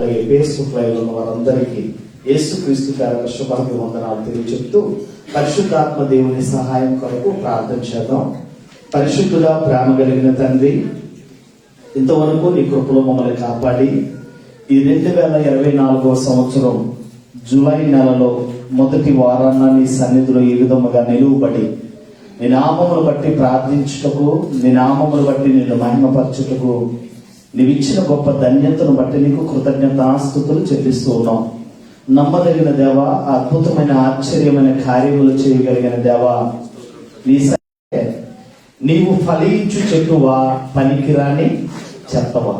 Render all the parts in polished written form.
అలాగే Facebook live ఉన్న వారందరికీ యేసుక్రీస్తు పేరట శుభాభివందనాలు తెలియజెప్తూ పరిశుద్ధాత్మ దేవుని సహాయం కొరకు ప్రార్థన చేద్దాం. పరిశుద్ధుడా, ప్రేమ కలిగిన తండ్రి, ఇంతవరకు నీ కృపలో మమ్మల్ని కాపాడి ఈ 2024 సంవత్సరం జూలై నెలలో మొదటి వారాన్న నీ సన్నిధిలో ఈ విధముగా నిలువబడి నీ నామమును బట్టి ప్రార్థించుటకు, నీ నామమును బట్టి నిన్ను మహిమపరచుటకు నీవిచ్చిన గొప్ప ధన్యతను బట్టి నీకు కృతజ్ఞతాస్తుతులు చెల్లిస్తూ ఉన్నాం. నమ్మదగిన దేవా, అద్భుతమైన ఆశ్చర్యమైన కార్యములు చేయగలిగిన దేవా, నీవు ఫలించు చెట్టువా, పనికిరాని చెత్తవా.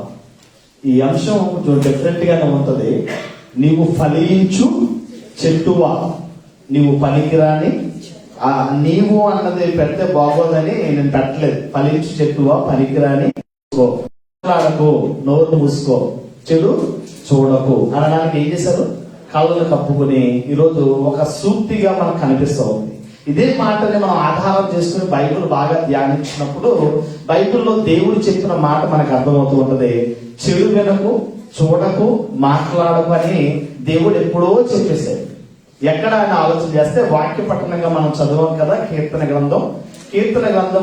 ఈ అంశం డిఫరెంట్ గానే ఉంటుంది. నీవు ఫలించు చెట్టువా, నీవు పనికిరాని. నీవు అన్నది పెడితే బాగోదని నేను పెట్టలేదు. ఫలించు చెట్టువా, పనికిరాని, మాట్లాడకు, నోరు మూసుకో, చెడు చూడకు అనడానికి ఏం చేశారు? కళ్ళను కప్పుకుని ఈరోజు ఒక సూక్తిగా మనకు కనిపిస్తూ ఉంది. ఇదే మాటని మనం ఆధారం చేసుకుని బైబిల్ బాగా ధ్యానించినప్పుడు బైబిల్లో దేవుడు చెప్పిన మాట మనకు అర్థమవుతూ ఉంటది. చెడు వినకు, చూడకు, మాట్లాడకు అని దేవుడు ఎప్పుడో చెప్పేశాడు. ఎక్కడ ఆయన ఆలోచన చేస్తే వాక్య పట్టణంగా మనం చదవం కదా కీర్తన గ్రంథం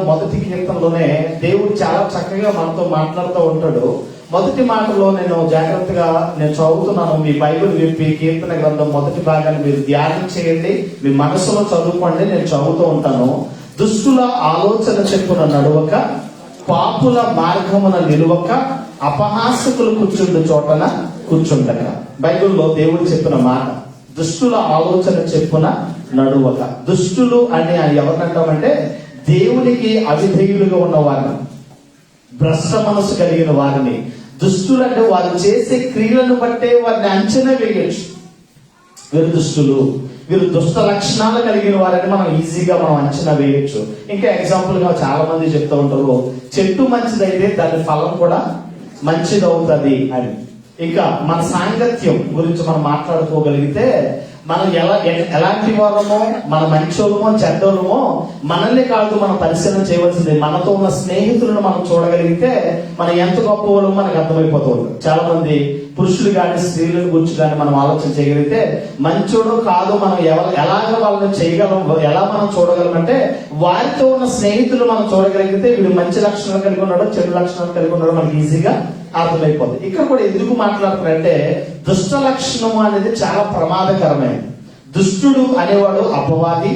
మొదటి కీర్తనలోనే దేవుడు చాలా చక్కగా మనతో మాట్లాడుతూ ఉంటాడు. మొదటి మాటలో నేను జాగ్రత్తగా చదువుతున్నాను. మీ బైబిల్ విప్పి కీర్తన గ్రంథం మొదటి భాగాన్ని మీరు ధ్యానం చేయండి, మీ మనసులో చదువుకోండి. నేను చదువుతూ ఉంటాను. దుష్టుల ఆలోచన చెప్పున నడువక, పాపుల మార్గమున నిలువక, అపహాసకులు కూర్చుండు చోటన కూర్చుండక. బైబిల్లో దేవుడు చెప్పిన మాట దుష్టుల ఆలోచన చెప్పున నడువక. దుష్టులు అని ఎవరినంటామంటే దేవునికి అవిధేయులుగా ఉన్న వారిని, భ్రష్ట మనసు కలిగిన వారిని. దుష్టులు అంటే వారు చేసే క్రియలను బట్టే వారిని అంచనా వేయచ్చు. వీరు దుష్టులు, వీరు దుష్ట లక్షణాలు కలిగిన వారని మనం ఈజీగా అంచనా వేయచ్చు. ఇంకా ఎగ్జాంపుల్ గా చాలా మంది చెప్తూ ఉంటారు, చెట్టు మంచిదైతే దాని ఫలం కూడా మంచిదవుతుంది అని. ఇంకా మన సాంగత్యం గురించి మనం మాట్లాడుకోగలిగితే మనం ఎలాంటి వారమో, మన మంచోళ్ళమో చెడ్డోళ్ళమో మనల్ని కాదు మనం పరిశీలన చేయవలసింది. మనతో ఉన్న స్నేహితులను మనం చూడగలిగితే మనం ఎంత గొప్ప వాళ్ళమో మనకు అర్థమైపోతూ ఉంటుంది. చాలా మంది పురుషులు కానీ స్త్రీలను గురించి కానీ మనం ఆలోచన చేయగలిగితే మంచోడు కాదు మనం ఎలాగ వాళ్ళని చేయగలం, ఎలా మనం చూడగలమంటే వారితో ఉన్న స్నేహితులు మనం చూడగలిగితే వీడు మంచి లక్షణాలు కలిగి ఉన్నాడో చెడు లక్షణాలు కలిగి ఉన్నాడో మనకి ఈజీగా అర్థమైపోతుంది. ఇక్కడ కూడా ఎందుకు మాట్లాడుతున్నారంటే దుష్ట లక్షణము అనేది చాలా ప్రమాదకరమైనది. దుష్టుడు అనేవాడు అపవాది,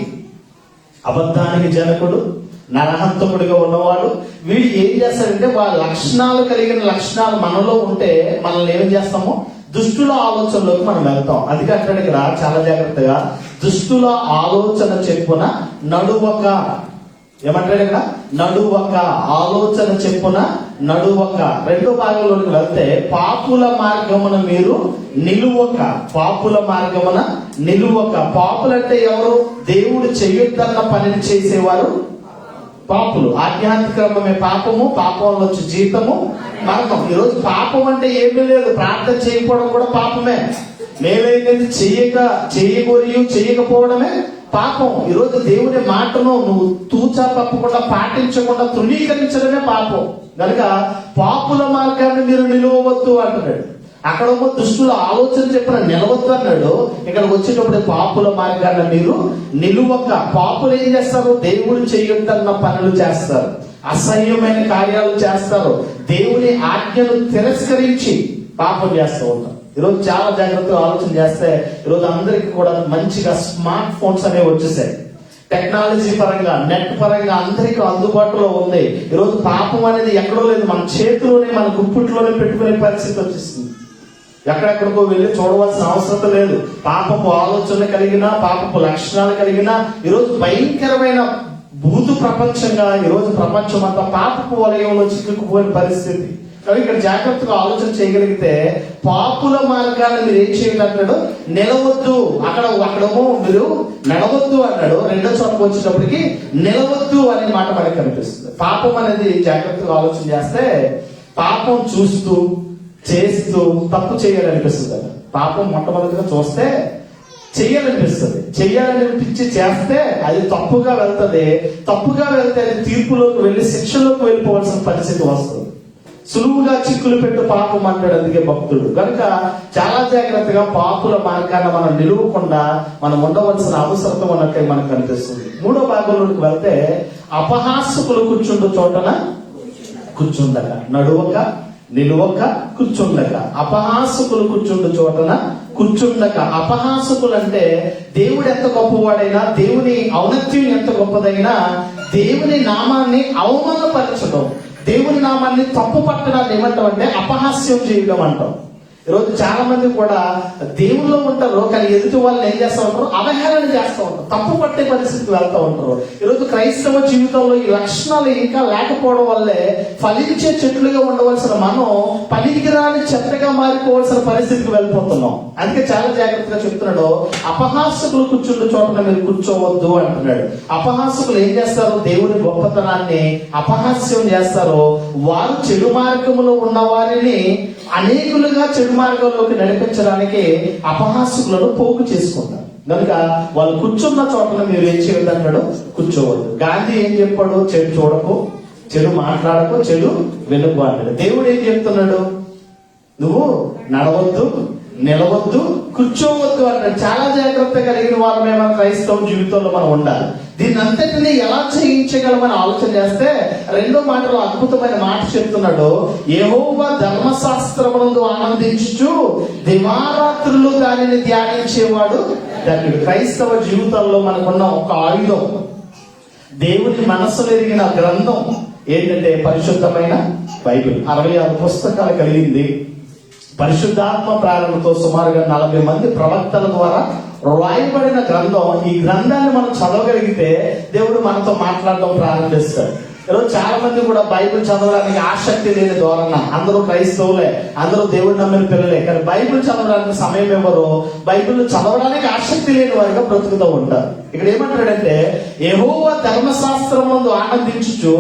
అబద్ధానికి జనకుడు, నరహంతకుడిగా ఉన్నవాడు. వీడు ఏం చేస్తాడంటే వాళ్ళ లక్షణాలు కలిగిన లక్షణాలు మనలో ఉంటే మనల్ని ఏం చేస్తామో దుష్టుల ఆలోచనలోకి మనం వెళ్తాం. అది అంటాడు ఇక్కడ చాలా జాగ్రత్తగా, దుష్టుల ఆలోచన చెప్పున నడువక. ఏమంటాడు ఇక్కడ? నడువక, ఆలోచన చెప్పున నడువక. రెండో భాగంలోకి వెళ్తే పాపుల మార్గమున మీరు నిలువక. పాపుల మార్గమున నిలువక. పాపులంటే ఎవరు? దేవుడు చేయొద్దన్న పనిని చేసేవారు పాపులు. ఆధ్యాత్మికమే పాపము, పాపంలో వచ్చి జీతము మరణం. ఈరోజు పాపం అంటే ఏమీ లేదు, ప్రార్థన చేయకపోవడం కూడా పాపమే. మేలైతే చేయకపోవడమే పాపం. ఈరోజు దేవుని మాటను నువ్వు తూచా తప్పకుండా పాటించకుండా తృణీకరించడమే పాపం. కనుక పాపుల మార్గాన్ని మీరు నిలువవద్దు అంటున్నాడు. అక్కడ దుష్టుల ఆలోచన చెప్పిన నిలవద్దు అన్నాడు. ఇక్కడ వచ్చేటప్పుడు పాపుల మార్గాన్ని మీరు నిలువక. పాపులు ఏం చేస్తారు? దేవుడు చేయొద్దన్న పనులు చేస్తారు, అసహ్యమైన కార్యాలు చేస్తారు, దేవుని ఆజ్ఞను తిరస్కరించి పాపం చేస్తూ ఉంటారు. ఈరోజు చాలా జాగ్రత్తగా ఆలోచన చేస్తే ఈరోజు అందరికి కూడా మంచిగా స్మార్ట్ ఫోన్స్ అనేవి వచ్చేసాయి. టెక్నాలజీ పరంగా, నెట్ పరంగా అందరికీ అందుబాటులో ఉంది. ఈరోజు పాపం అనేది ఎక్కడో లేదు, మన చేతిలోనే, మన గుప్పిట్లోనే పెట్టుకునే పరిస్థితి వచ్చేసింది. ఎక్కడెక్కడికో వెళ్ళి చూడవలసిన అవసరం లేదు. పాపపు ఆలోచన కలిగిన, పాపపు లక్షణాలు కలిగిన ఈరోజు భయంకరమైన భూతు ప్రపంచంగా ఈరోజు ప్రపంచం అంతా పాపపు వలయంలో చిక్కుకుపోయిన పరిస్థితి. కాబట్టి ఇక్కడ జాగ్రత్తగా ఆలోచన చేయగలిగితే పాపుల మార్గాన్ని మీరు ఏం చేయండి అంటాడు? నిలవద్దు. అక్కడేమో మీరు నడవద్దు అన్నాడు. రెండో చోటకు వచ్చేటప్పటికి నిలవద్దు అనే మాట మనకి కనిపిస్తుంది. పాపం అనేది జాగ్రత్తగా ఆలోచన చేస్తే పాపం చూస్తూ చేస్తూ తప్పు చేయాలనిపిస్తుంది. పాపం మొట్టమొదటిగా చూస్తే చెయ్యాలనిపించి చేస్తే అది తప్పుగా వెళ్తుంది. తప్పుగా వెళ్తే అది తీర్పులోకి వెళ్ళి శిక్షలోకి వెళ్ళిపోవాల్సిన పరిస్థితి వస్తుంది. సులువుగా చిక్కులు పెట్టు పాపం అంటాడు అందుకే భక్తుడు. కనుక చాలా జాగ్రత్తగా పాపుల మార్గాన మనం నిలువకుండా మనం ఉండవలసిన అవసరం ఉన్నట్టే మనకు కనిపిస్తుంది. మూడో భాగంలోకి వెళ్తే అపహాసకులు కూర్చుండు చోటన కూర్చుండక, నడువక నిలువక కూర్చుండక, అపహాసకులు కూర్చుండు చోటన కూర్చుండక. అపహాసకులు అంటే దేవుడు ఎంత గొప్పవాడైనా, దేవుని ఔన్నత్యం ఎంత గొప్పదైనా, దేవుని నామాన్ని అవమానపరచడం, దేవుని నామాన్ని తప్పు పట్టడాన్ని ఏమంటాం అంటే అపహాస్యం చేయడం అంటాం. ఈరోజు చాలా మంది కూడా దేవుల్లో ఉంటారు, కానీ ఎదుటి వాళ్ళని ఏం చేస్తూ ఉంటారు, అవహేళన చేస్తూ ఉంటారు, తప్పు పట్టే పరిస్థితికి వెళ్తూ ఉంటారు. ఈరోజు క్రైస్తవ జీవితంలో ఈ లక్షణాలు ఇంకా లేకపోవడం వల్లే ఫలించే చెట్లుగా ఉండవలసిన మనం పనికిరాని చెత్తగా మారిపోవలసిన పరిస్థితికి వెళ్ళిపోతున్నాం. అందుకే చాలా జాగ్రత్తగా చెప్తున్నాడు, అపహాసకులు కూర్చుండు చోటన మీరు కూర్చోవద్దు అంటున్నాడు. అపహాసకులు ఏం చేస్తారు, దేవుని గొప్పతనాన్ని అపహాస్యం చేస్తారు. వారు చెడు మార్గంలో ఉన్న వారిని అనేకులుగా చెడు మార్గంలోకి నడిపించడానికి అపహాసకులను పోగు చేసుకుంటారు. కనుక వాళ్ళు కూర్చున్న చోటన మీరు ఏం చేయొద్దు అంటాడు, కూర్చోవద్దు. గాంధీ ఏం చెప్పాడు, చెడు చూడకు, చెడు మాట్లాడకు, చెడు వెనుక అన్నాడు. దేవుడు ఏం చెప్తున్నాడు, నువ్వు నడవద్దు, నిలవద్దు, కూర్చోవద్దు అంటాడు. చాలా జాగ్రత్త కలిగిన వారమే మన క్రైస్తవ జీవితంలో మనం ఉండాలి. దీన్ని అంతటినీ ఎలా చేయించగలమని ఆలోచన చేస్తే రెండో మాటలో అద్భుతమైన మాట చెప్తున్నాడు, యెహోవా ధర్మశాస్త్రమునందు ఆనందించుచు దివారాత్రులు దానిని ధ్యానించేవాడు ధన్యుడు. క్రైస్తవ జీవితంలో మనకున్న ఒక ఆయుధం, దేవుని మనస్సును ఎరిగిన గ్రంథం ఏంటంటే పరిశుద్ధమైన బైబిల్. 66 పుస్తకాలు కలిగింది. పరిశుద్ధాత్మ ప్రేరణతో సుమారుగా 40 మంది ప్రవక్తల ద్వారా రాయబడిన గ్రంథం. ఈ గ్రంథాన్ని మనం చదవగలిగితే దేవుడు మనతో మాట్లాడడం ప్రారంభిస్తాడు. ఈరోజు చాలా మంది కూడా బైబిల్ చదవడానికి ఆసక్తి లేని ధోరణ. అందరూ క్రైస్తవులే, అందరూ దేవుడు నమ్మిన పిల్లలే, కానీ బైబిల్ చదవడానికి సమయం ఎవరు, బైబిల్ చదవడానికి ఆసక్తి లేని వారిగా బ్రతుకుతూ ఉంటారు. ఇక్కడ ఏమంటాడంటే, యెహోవా ధర్మశాస్త్రమునందు ఆనందించుచు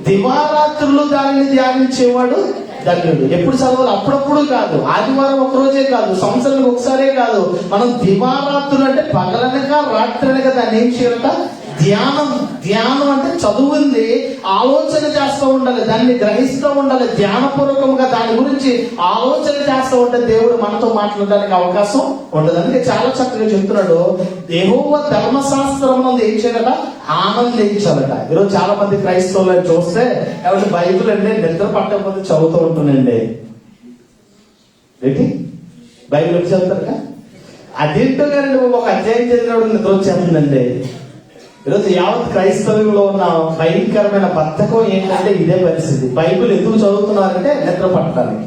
దివారాత్రులు దానిని ధ్యానించేవాడు ధన్యుడు. ఎప్పుడు చదవాలి, అప్పుడప్పుడు కాదు, ఆదివారం ఒక రోజే కాదు, సంవత్సరానికి ఒకసారే కాదు, మనం దివారాత్రులు అంటే పగలనక రాత్రనక దాన్ని ఏం చేయాలట, ధ్యానం. ధ్యానం అంటే చదువుంది ఆలోచన చేస్తూ ఉండాలి, దాన్ని గ్రహిస్తూ ఉండాలి, ధ్యానపూర్వకంగా దాని గురించి ఆలోచన చేస్తూ ఉంటే దేవుడు మనతో మాట్లాడడానికి అవకాశం ఉండదు. అందుకే చాలా చక్కగా చెప్తున్నాడు, యెహోవా ధర్మశాస్త్రం ఏం చేయాలట, ఆనందించాలట. ఈరోజు చాలా మంది క్రైస్తవులను చూస్తే ఎవరి బైబిల్ అండి నిద్ర పట్టకపోతే చదువుతూ ఉంటుందండి. ఏంటి బైబిల్ వచ్చి చదువుతారు, అదేంటో కానీ ఒక అధ్యాయం చదివినప్పుడు నిద్ర వచ్చేస్తుందండి. ఈరోజు యావత్ క్రైస్తవంలో ఉన్న భయంకరమైన బద్ధకం ఏంటంటే ఇదే పరిస్థితి. బైబిల్ ఎందుకు చదువుతున్నారంటే నిద్ర పట్టడానికి.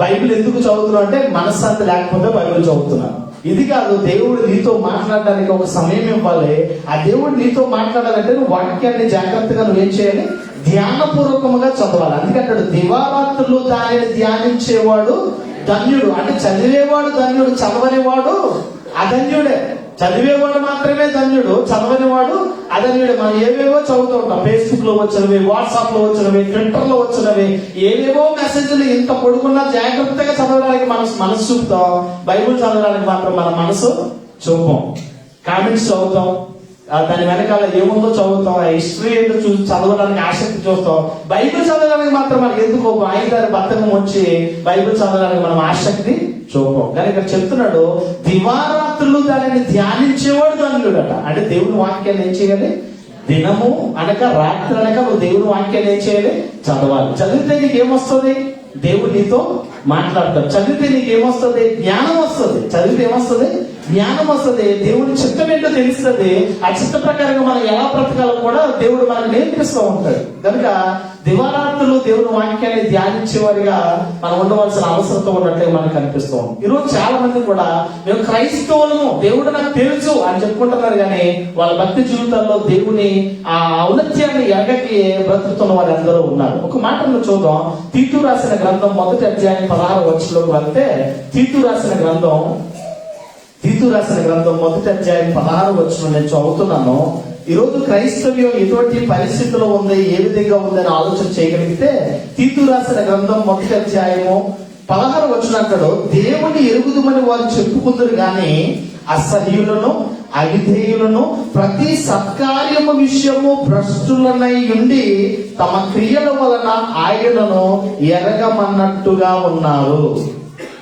బైబిల్ ఎందుకు చదువుతున్నావు అంటే మనశ్శాంతి లేకపోతే బైబిల్ చదువుతున్నాను. ఇది కాదు, దేవుడు నీతో మాట్లాడడానికి ఒక సమయం ఇవ్వాలి. ఆ దేవుడు నీతో మాట్లాడాలంటే నువ్వు వాక్యాన్ని జాగ్రత్తగా నువ్వేం చేయాలి, ధ్యానపూర్వకముగా చదవాలి. అందుకంటాడు, దివారాత్రులు దానిని ధ్యానించేవాడు ధన్యుడు. అంటే చదివేవాడు ధన్యుడు, చదవనివాడు అధన్యుడే. చదివేవాడు మాత్రమే ధన్యుడు, చదవనివాడు అధన్యుడే. మనం ఏవేవో చదువుతూ ఉంటాం, ఫేస్బుక్ లో వచ్చినవి, వాట్సాప్ లో వచ్చినవి, ట్విట్టర్ లో వచ్చినవి, ఏవేవో మెసేజ్లు ఇంత పొడుకున్నా జాగ్రత్తగా చదవడానికి మనసు చూపుతాం. బైబుల్ చదవడానికి మాత్రం మన మనసు చూపం. కామెంట్స్ చదువుతాం, దాని వెనకాల ఏముందో చదువుతాం, హిస్టరీ ఏంటో చూసి చదవడానికి ఆసక్తి చూస్తాం. బైబిల్ చదవడానికి మాత్రం మనకి ఎందుకో 5-6 బద్ధకం వచ్చి బైబిల్ చదవడానికి మనం ఆసక్తి చూపం. కానీ ఇక్కడ చెప్తున్నాడు, దివారాత్రులు దానిని ధ్యానించేవాడు ధన్యుడట. అంటే దేవుని వాక్యాన్ని ఏం చేయాలి, దినము అనక రాత్రి అనక నువ్వు దేవుని వాక్యాన్ని ఏం చేయాలి, చదవాలి. చదివితే నీకేమొస్తుంది, దేవుడు నీతో మాట్లాడతాడు. చదివితే నీకేమొస్తుంది, జ్ఞానం వస్తుంది. చదివితే ఏమొస్తుంది, జ్ఞానం వస్తుంది. దేవుని చిత్తం ఏంటో తెలుస్తుంది. ఆ చిత్త ప్రకారంగా మనం ఎలా బ్రతకాలో కూడా దేవుడు మనకు నేర్పిస్తూ ఉంటాడు. కనుక దివారాత్రులు దేవుని వాక్యాన్ని ధ్యానించేవారిగా మనం ఉండవలసిన అవసరం ఉన్నట్లే మనకు కనిపిస్తూ ఉంది. ఈరోజు చాలా మంది కూడా మేము క్రైస్తవులము, దేవుడు నాకు తెలుసు అని చెప్పుకుంటున్నారు, కానీ వాళ్ళ భక్తి జీవితాల్లో దేవుని ఆ ఔన్నత్యాన్ని ఎరగకి బ్రతుకుతున్న వారు అందరూ ఉన్నారు. ఒక మాటను చూద్దాం. తీతు రాసిన గ్రంథం 1వ అధ్యాయం 16వ వచనంలోకి వెళ్తే, తీతు రాసిన గ్రంథం 1వ అధ్యాయం 16వ వచనం నేను చదువుతున్నాను. ఈరోజు క్రైస్తవ్యం ఎటువంటి పరిస్థితిలో ఉంది, ఏ విధంగా ఉందని ఆలోచన చేయగలిగితే, తీతు రాసిన గ్రంథం 1వ అధ్యాయము 16వ వచనం అంటాడు, దేవుని ఎరుగుదుమని వారు చెప్పుకుందరు గాని అసహ్యులను అవిధేయులను ప్రతి సత్కార్యము విషయము భ్రష్టులనై ఉండి తమ క్రియల వలన ఆయనను ఎరగమన్నట్టుగా ఉన్నారు.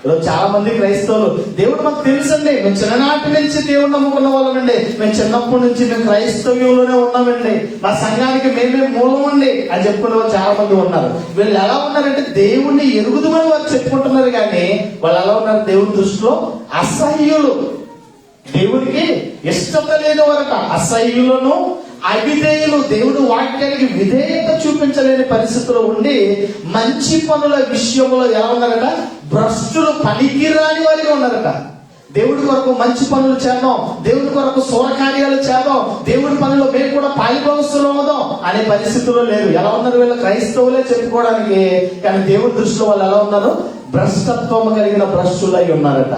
ఈరోజు చాలా మంది క్రైస్తవులు దేవుడు మాకు తెలుసండి, మేము చిన్ననాటి నుంచి దేవుడు నమ్ముకున్న వాళ్ళమండి, మేము చిన్నప్పటి నుంచి మేము క్రైస్తవ్యంలోనే ఉన్నామండి, మా సంఘానికి మేమే మూలం అండి అని చెప్పుకునే వాళ్ళు చాలా మంది ఉన్నారు. వీళ్ళు ఎలా ఉన్నారంటే దేవుణ్ణి ఎరుగుదమని వారు చెప్పుకుంటున్నారు, కానీ వాళ్ళు ఎలా ఉన్నారు? దేవుని దృష్టిలో అసహ్యులు, దేవుడికి ఇష్టత లేదు వారట. అసహ్యులను అవిధేయులు, దేవుడు వాక్యానికి విధేయత చూపించలేని పరిస్థితిలో ఉండి మంచి పనుల విషయంలో ఎలా ఉన్నారట? భ్రష్టులు, పనికిరాని వారిగా ఉన్నారట. దేవుడి కొరకు మంచి పనులు చేద్దాం, దేవుడి కొరకు సూరకార్యాలు చేద్దాం, దేవుడి పనుల్లో మేము కూడా పాలిభాగస్తులు అవుదాం అనే పరిస్థితుల్లో లేరు. ఎలా ఉన్నారు? వీళ్ళు క్రైస్తవులే చెప్పుకోవడానికి, కానీ దేవుడి దృష్టిలో వాళ్ళు ఎలా ఉన్నారు? భ్రష్టత్వం కలిగిన భ్రష్టులై ఉన్నారట.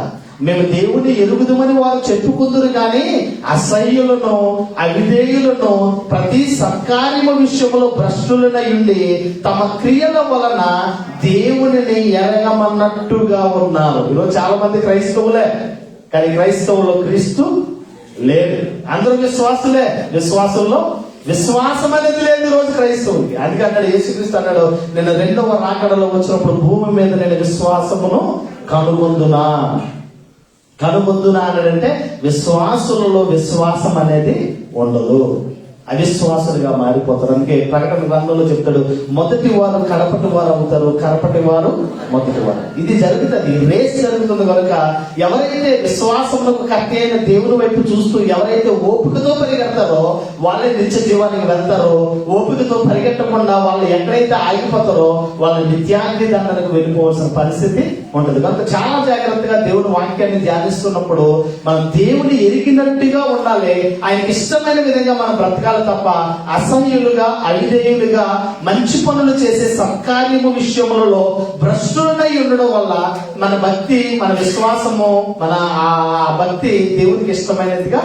మేము దేవుని ఎరుగుదమని వారు చెప్పుకుందరు, కానీ అసహ్యులను అవిధేయులను ప్రతి సత్కార్యము విషయంలో భ్రష్టులనై ఉండి తమ క్రియల వలన దేవునిని ఎరగమన్నట్టుగా ఉన్నారు. ఈరోజు చాలా మంది క్రైస్తవులే, కానీ క్రైస్తవుల్లో క్రీస్తు లేదు. అందరూ విశ్వాసులే, విశ్వాసుల్లో విశ్వాసం అనేది లేదు ఈరోజు క్రైస్తవులకి. అందుకే అన్నాడు యేసుక్రీస్తు, అన్నాడు నేను రెండవ రాకడలో వచ్చినప్పుడు భూమి మీద నేను విశ్వాసమును కనుగొందునా అన్నాడంటే విశ్వాసులలో విశ్వాసం అనేది ఉండదు, అవిశ్వాసులుగా మారిపోతారు. అందుకే ప్రకటన గ్రంథంలో చెప్తాడు, మొదటి వారు కడపటి వారు అవుతారు, కడపటి వారు మొదటి వారు. ఇది జరుగుతుంది, రేస్ జరుగుతుంది. కనుక ఎవరైతే విశ్వాసంలో కర్త అయిన దేవుని వైపు చూస్తూ ఎవరైతే ఓపికతో పరిగెడతారో వాళ్ళే నిత్య జీవానికి వెళ్తారో, ఓపికతో పరిగెట్టకుండా వాళ్ళు ఎక్కడైతే ఆగిపోతారో వాళ్ళు నిత్యాగ్ని దండనకు వెళ్ళిపోవాల్సిన పరిస్థితి ఉంటుంది. కనుక చాలా జాగ్రత్తగా దేవుని వాక్యాన్ని ధ్యానిస్తున్నప్పుడు మనం దేవుని ఎరిగినట్టుగా ఉండాలి, ఆయనకి ఇష్టమైన విధంగా మనం బ్రతకాలి తప్ప అసహ్యులుగా అవిధేయులుగా మంచి పనులు చేసే సత్కార్యము విషయములలో భ్రష్టులనై ఉండడం వల్ల మన భక్తి, మన విశ్వాసము, మన ఆ భక్తి దేవునికి ఇష్టమైనదిగా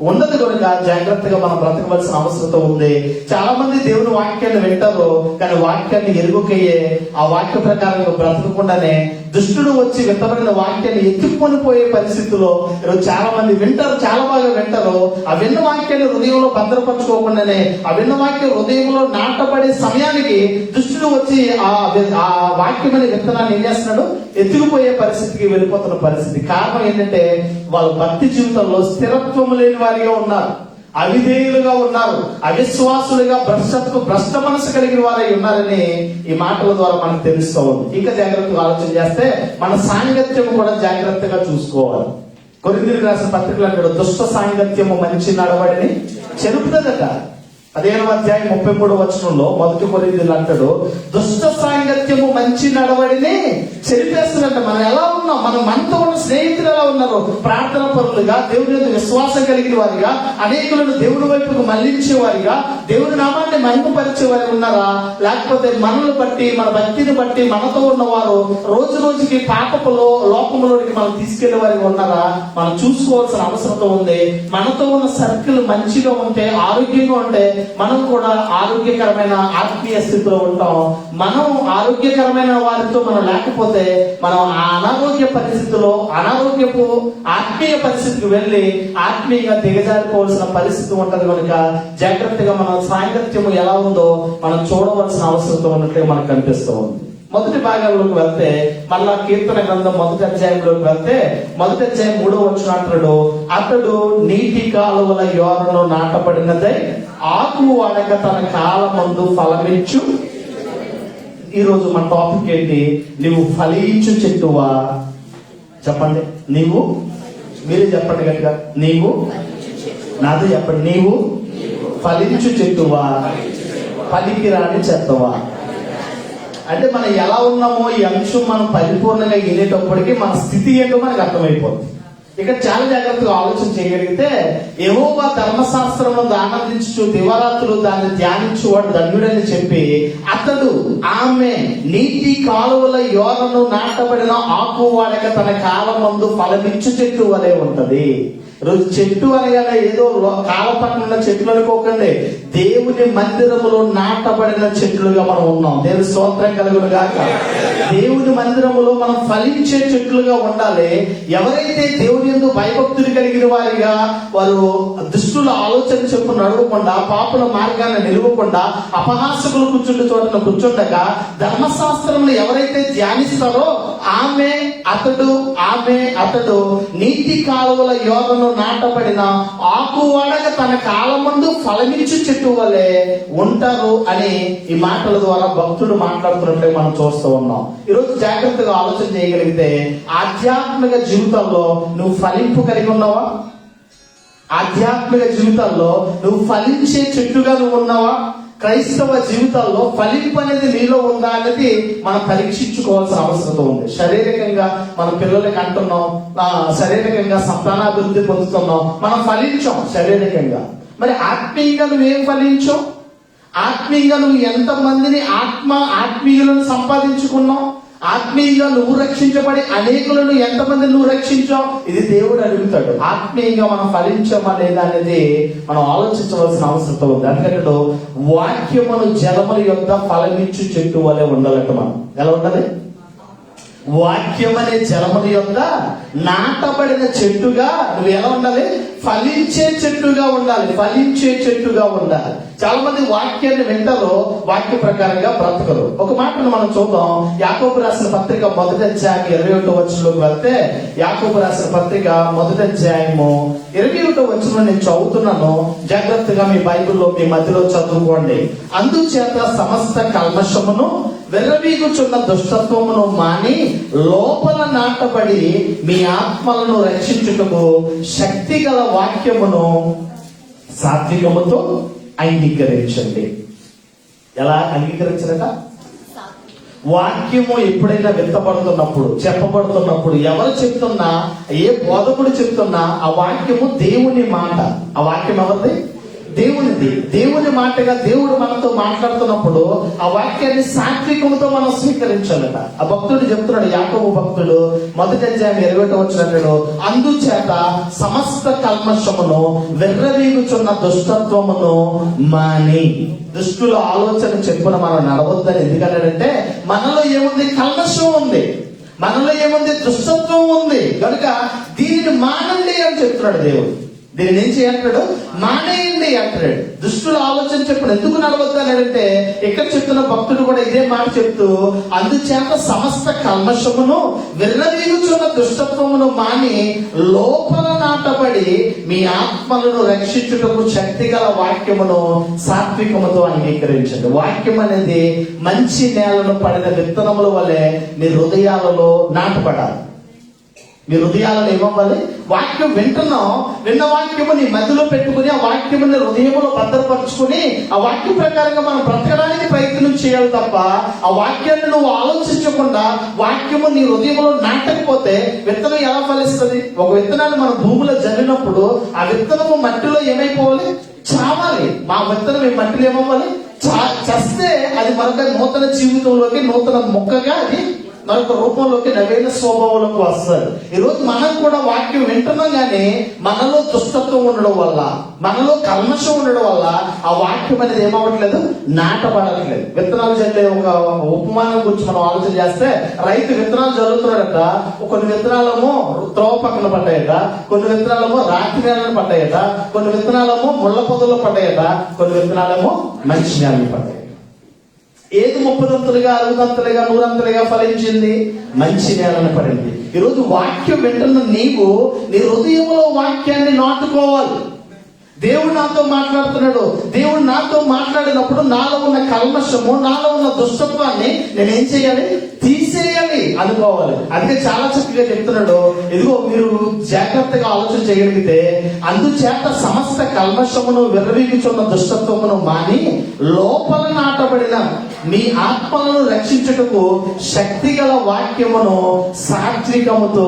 ఉండదు. కనుక జాగ్రత్తగా మనం బ్రతకవలసిన అవసరం ఉంది. చాలా మంది దేవుని వాక్యాన్ని వింటారు, కానీ వాక్యాన్ని ఎరుగుకయ్యే ఆ వాక్య ప్రకారంగా బ్రతకకుండానే దుష్టుడు వచ్చి విత్తబడిన వాక్యాన్ని ఎత్తుకొని పోయే పరిస్థితుల్లో ఈరోజు చాలా మంది వింటారు, చాలా బాగా వింటారు. ఆ విన్న వాక్యాన్ని హృదయంలో భద్రపరచుకోకుండానే ఆ విన్న వాక్యం హృదయంలో నాటబడే సమయానికి దుష్టుడు వచ్చి ఆ వాక్యమైన విత్తనాన్ని ఏం చేస్తున్నాడు? ఎత్తుకుపోయే పరిస్థితికి వెళ్ళిపోతున్న పరిస్థితి. కారణం ఏంటంటే వాళ్ళ భక్తి జీవితంలో స్థిరత్వం లేని వారిగా ఉన్నారు, అవిధేయులుగా ఉన్నారు, అవిశ్వాసులుగా భ్రష్ట మనసు కలిగిన వారై ఉన్నారని ఈ మాటల ద్వారా మనకు తెలుస్తూ ఉంది. ఇంకా జాగ్రత్తగా ఆలోచన చేస్తే మన సాంగత్యం కూడా జాగ్రత్తగా చూసుకోవాలి. కొరింథీయులకు రాసిన పత్రికలు అంటాడు, దుష్ట సాంగత్యము మంచి నడవడిని చెరుపుతుందట. 15వ అధ్యాయం 33వ వచనంలో మొదటి కొరింథీయులు అంటాడు, దుష్ట సాంగత్యము మంచి నడవడిని చెరిపేస్తున్నట్ట. మనం ఎలా ఉన్నాం? మనతో ఉన్న స్నేహితులు ఎలా ఉన్నారు? ప్రార్థన పరులుగా, దేవుని మీద విశ్వాసం కలిగిన వారిగా, అనేకులను దేవుని వైపుకు మళ్లించే వారిగా, దేవుని నామాన్ని మహిమపరిచే వారి ఉన్నారా? లేకపోతే మనల్ని బట్టి, మన భక్తిని బట్టి మనతో ఉన్నవారు రోజు రోజుకి పాపపులో లోకములోనికి మనం తీసుకెళ్లే వారిగా ఉన్నారా? మనం చూసుకోవాల్సిన అవసరం ఉంది. మనతో ఉన్న సర్కిల్ మంచిగా ఉంటే, ఆరోగ్యంగా ఉంటే మనం కూడా ఆరోగ్యకరమైన ఆత్మీయ స్థితిలో ఉంటాం. మనం ఆరోగ్యకరమైన వారితో మనం లేకపోతే మనం ఆ అనారోగ్య పరిస్థితిలో, అనారోగ్యపు ఆత్మీయ పరిస్థితికి వెళ్ళి ఆత్మీయంగా దిగజారిపోవాల్సిన పరిస్థితి ఉంటది. కనుక జాగ్రత్తగా మన సాంగత్యము ఎలా ఉందో మనం చూడవలసిన అవసరం ఉన్నట్లుగా మనకు కనిపిస్తూ ఉంది. మొదటి భాగంలోకి వెళ్తే మళ్ళా కీర్తన గ్రంథం మొదటి అధ్యాయంలోకి వెళ్తే మొదటి అధ్యాయం 3వ వచనం అంటాడు, అతడు నీటి కాలువల యోరను నాటబడినదై ఆకు వాడక తన కాలమందు ఫలమిచ్చు. ఈరోజు మన టాపిక్ ఏంటి? నీవు ఫలించు చెట్టువా? చెప్పండి, మీరే చెప్పండి గట్టిగా. నాతో చెప్పండి, నీవు ఫలించు చెట్టువా, పలికిరాని చెత్తవా? అంటే మనం ఎలా ఉన్నామో ఈ అంశం మనం పరిపూర్ణంగా వినేటప్పటికీ మన స్థితి ఏంటో మనకు అర్థమైపోతుంది. ఇక్కడ చాలా జాగ్రత్తగా ఆలోచన చేయగలిగితే, యెహోవా ధర్మశాస్త్రమును ఆనందించు దివారాత్రులు దాన్ని ధ్యానించువాడు ధన్యుడని చెప్పి అతడు ఆమె నీటి కాలువల యోరను నాటబడిన ఆకు వాడక తన కాలమందు ఫలమిచ్చు చెట్టు వలె ఉంటది. రోజు చెట్టు అనగానే ఏదో కాల పక్కన ఉన్న చెట్లు అనుకోకండి, దేవుని మందిరములో నాటబడిన చెట్లుగా మనం ఉన్నాం. దేవుని స్తోత్రం కలుగును గాక. దేవుని మందిరములో మనం ఫలించే చెట్లుగా ఉండాలి. ఎవరైతే దేవుని యందు భయభక్తులు కలిగిన వారిగా, వారు దుష్టుల ఆలోచన చెప్పు నడవకుండా, పాపుల మార్గాన్ని నిలవకుండా, అపహాసకులు కూర్చుంటే చోటను కూర్చుండగా ధర్మశాస్త్రంలో ఎవరైతే ధ్యానిస్తారో ఆమె అతడు నీటి కాలువల యోరను నాటబడిన ఆకువాడగా తన కాలం ముందు ఫలమిచ్చు చెట్టు వలె ఉంటారు అని ఈ మాటల ద్వారా భక్తుడు మాట్లాడుతున్నట్లే మనం చూస్తూ ఉన్నాం. ఈరోజు జాగ్రత్తగా ఆలోచన చేయగలిగితే ఆధ్యాత్మిక జీవితంలో నువ్వు ఫలింపు కలిగి ఉన్నావా? ఆధ్యాత్మిక జీవితంలో నువ్వు ఫలించే చెట్టుగా నువ్వు ఉన్నావా? క్రైస్తవ జీవితాల్లో ఫలింపు అనేది నీలో ఉందా అనేది మనం పరీక్షించుకోవాల్సిన అవసరం ఉంది. శారీరకంగా మన పిల్లలకి అంటున్నాం, శారీరకంగా సంతానాభివృద్ధి పొందుతున్నాం, మనం ఫలించాం శారీరకంగా. మరి ఆత్మీయంగా నువ్వేం ఫలించావు? ఆత్మీయంగా నువ్వు ఎంతమందిని ఆత్మీయులను సంపాదించుకున్నావు? ఆత్మీయంగా నువ్వు రక్షించబడి అనేకులను ఎంతమంది నువ్వు రక్షించావు? ఇది దేవుడు అడుగుతాడు. ఆత్మీయంగా మనం ఫలించామా లేదా అనేది మనం ఆలోచించవలసిన అవసరం ఉంది. అందుకంటే వాక్యమును జలముల యొక్క ఫలమిచ్చు చెట్టు వలె ఉండాలంట. మనం ఎలా ఉండాలి? వాక్యం అనే జలముల యొక్క నాటబడిన చెట్టుగా నువ్వు ఎలా ఉండాలి? ఫలించే చెట్టుగా ఉండాలి. ఫలించే చెట్టుగా ఉండాలి. చాలా మంది వాక్యాన్ని వింటారో వాక్య ప్రకారంగా బ్రతకరు. ఒక మాటను మనం చూద్దాం. యాకోబు రాసిన పత్రిక 1వ అధ్యాయం 21వ వచనంలోకి వెళ్తే, యాకోబు రాసిన పత్రిక 1వ అధ్యాయము 21వ వచనం నేను చదువుతున్నాను. జాగ్రత్తగా మీ బైబిల్లో మీ మధ్యలో చదువుకోండి. అందుచేత సమస్త కల్మషమును వెర్రవీగుచున్న దుష్టత్వమును మాని లోపల నాటబడి మీ ఆత్మలను రక్షించుటకు శక్తి గల వాక్యమును సాత్వికముతో అంగీకరించండి. ఎలా అంగీకరించరట? వాక్యము ఎప్పుడైనా విత్తబడుతున్నప్పుడు, చెప్పబడుతున్నప్పుడు, ఎవరు చెప్తున్నా, ఏ బోధకుడు చెప్తున్నా ఆ వాక్యము దేవుని మాట. ఆ వాక్యం ఎవరిది? దేవునిది. దేవుని మాటగా దేవుడు మనతో మాట్లాడుతున్నప్పుడు ఆ వాక్యాన్ని సాత్వికంతో మనం స్వీకరించాలట. ఆ భక్తుడు చెప్తున్నాడు, యాకోబు భక్తుడు 1వ అధ్యాయం 21వ వచనంలో, అందుచేత సమస్త కల్మషమును వెర్రవీగుచున్న దుష్టత్వమును మాని. దుష్టుల ఆలోచన చెప్పున మనం నడవద్దని ఎందుకన్నాడంటే, మనలో ఏముంది? కల్మషం ఉంది, మనలో ఏముంది? దుష్టత్వం ఉంది. కనుక దీనిని మానండి అని చెప్తున్నాడు దేవుడు. దీన్ని ఏం చేయంటాడు? మానేయండి అంటాడు. దుష్టుల ఆలోచన చెప్పుడు ఎందుకు నడవద్దానంటే, ఇక్కడ చెప్తున్న భక్తుడు కూడా ఇదే మాట చెప్తూ, అందుచేత సమస్త కల్మషమును విర్రవీగుచున్న దుష్టత్వమును మాని లోపల నాటబడి మీ ఆత్మలను రక్షించుటకు శక్తి గల వాక్యమును సాత్వికముతో అంగీకరించండి. వాక్యం అనేది మంచి నేలను పడిన విత్తనముల వలె మీ హృదయాలలో నాటబడాలి. మీ హృదయాలను ఏమవ్వాలి? వాక్యం వింటున్నాం, విన్న వాక్యము నీ మధ్యలో పెట్టుకుని ఆ వాక్యము నీ హృదయంలో భద్రపరుచుకుని ఆ వాక్యం ప్రకారంగా మనం బ్రతకడానికి ప్రయత్నం చేయాలి తప్ప, ఆ వాక్యాన్ని నువ్వు ఆలోచించకుండా వాక్యము నీ హృదయంలో నాటకపోతే విత్తనం ఎలా ఫలిస్తుంది? ఒక విత్తనాన్ని మన భూమిలో జల్లినప్పుడు ఆ విత్తనము మట్టిలో ఏమైపోవాలి? చావాలి. మా విత్తనం ఈ మట్టిలో ఏమవ్వాలి? చస్తే అది మరొక నూతన జీవితంలోకి, నూతన మొక్కగా అది మరొక రూపంలోకి, నవీన స్వభావంలోకి వస్తారు. ఈరోజు మనం కూడా వాక్యం వింటున్నాం, కానీ మనలో దుష్టత్వం ఉండడం వల్ల, మనలో కల్మషం ఉండడం వల్ల ఆ వాక్యం అనేది ఏమవ్వట్లేదు? నాటబడట్లేదు. విత్తనాలు చల్లే ఒక ఉపమానం గురించి మనం ఆలోచన చేస్తే, రైతు విత్తనాలు చల్లుతున్నాడట. కొన్ని విత్తనాలేమో త్రోవ పక్కన పడ్డాయట, కొన్ని విత్తనాలేమో రాతి నేలను పడ్డాయట, కొన్ని విత్తనాలేమో ముళ్ళ పొదల్లో పడ్డాయట, కొన్ని విత్తనాలేమో మంచి నేలను పడ్డాయి. ఏది 30 60 100 ఫలించింది? మంచి నేలను పడింది. ఈరోజు వాక్యం వింటున్న నీవు నీ హృదయంలో వాక్యాన్ని నాటుకోవాలి. దేవుడు నాతో మాట్లాడుతున్నాడు. దేవుడు నాతో మాట్లాడినప్పుడు నాలో ఉన్న కల్మషము, నాలో ఉన్న దుష్టత్వాన్ని నేనేం చేయాలి? తీసేయాలి అనుకోవాలి. అందుకే చాలా చక్కగా చెప్తున్నాడు. ఇదిగో మీరు జాగ్రత్తగా ఆలోచన చేయగలిగితే, అందుచేత సమస్త కల్మషమును విర్రవీగుచున్న దుష్టత్వమును మాని లోపల నాటబడిన మీ ఆత్మలను రక్షించుటకు శక్తి గల వాక్యమును సాత్వికముతో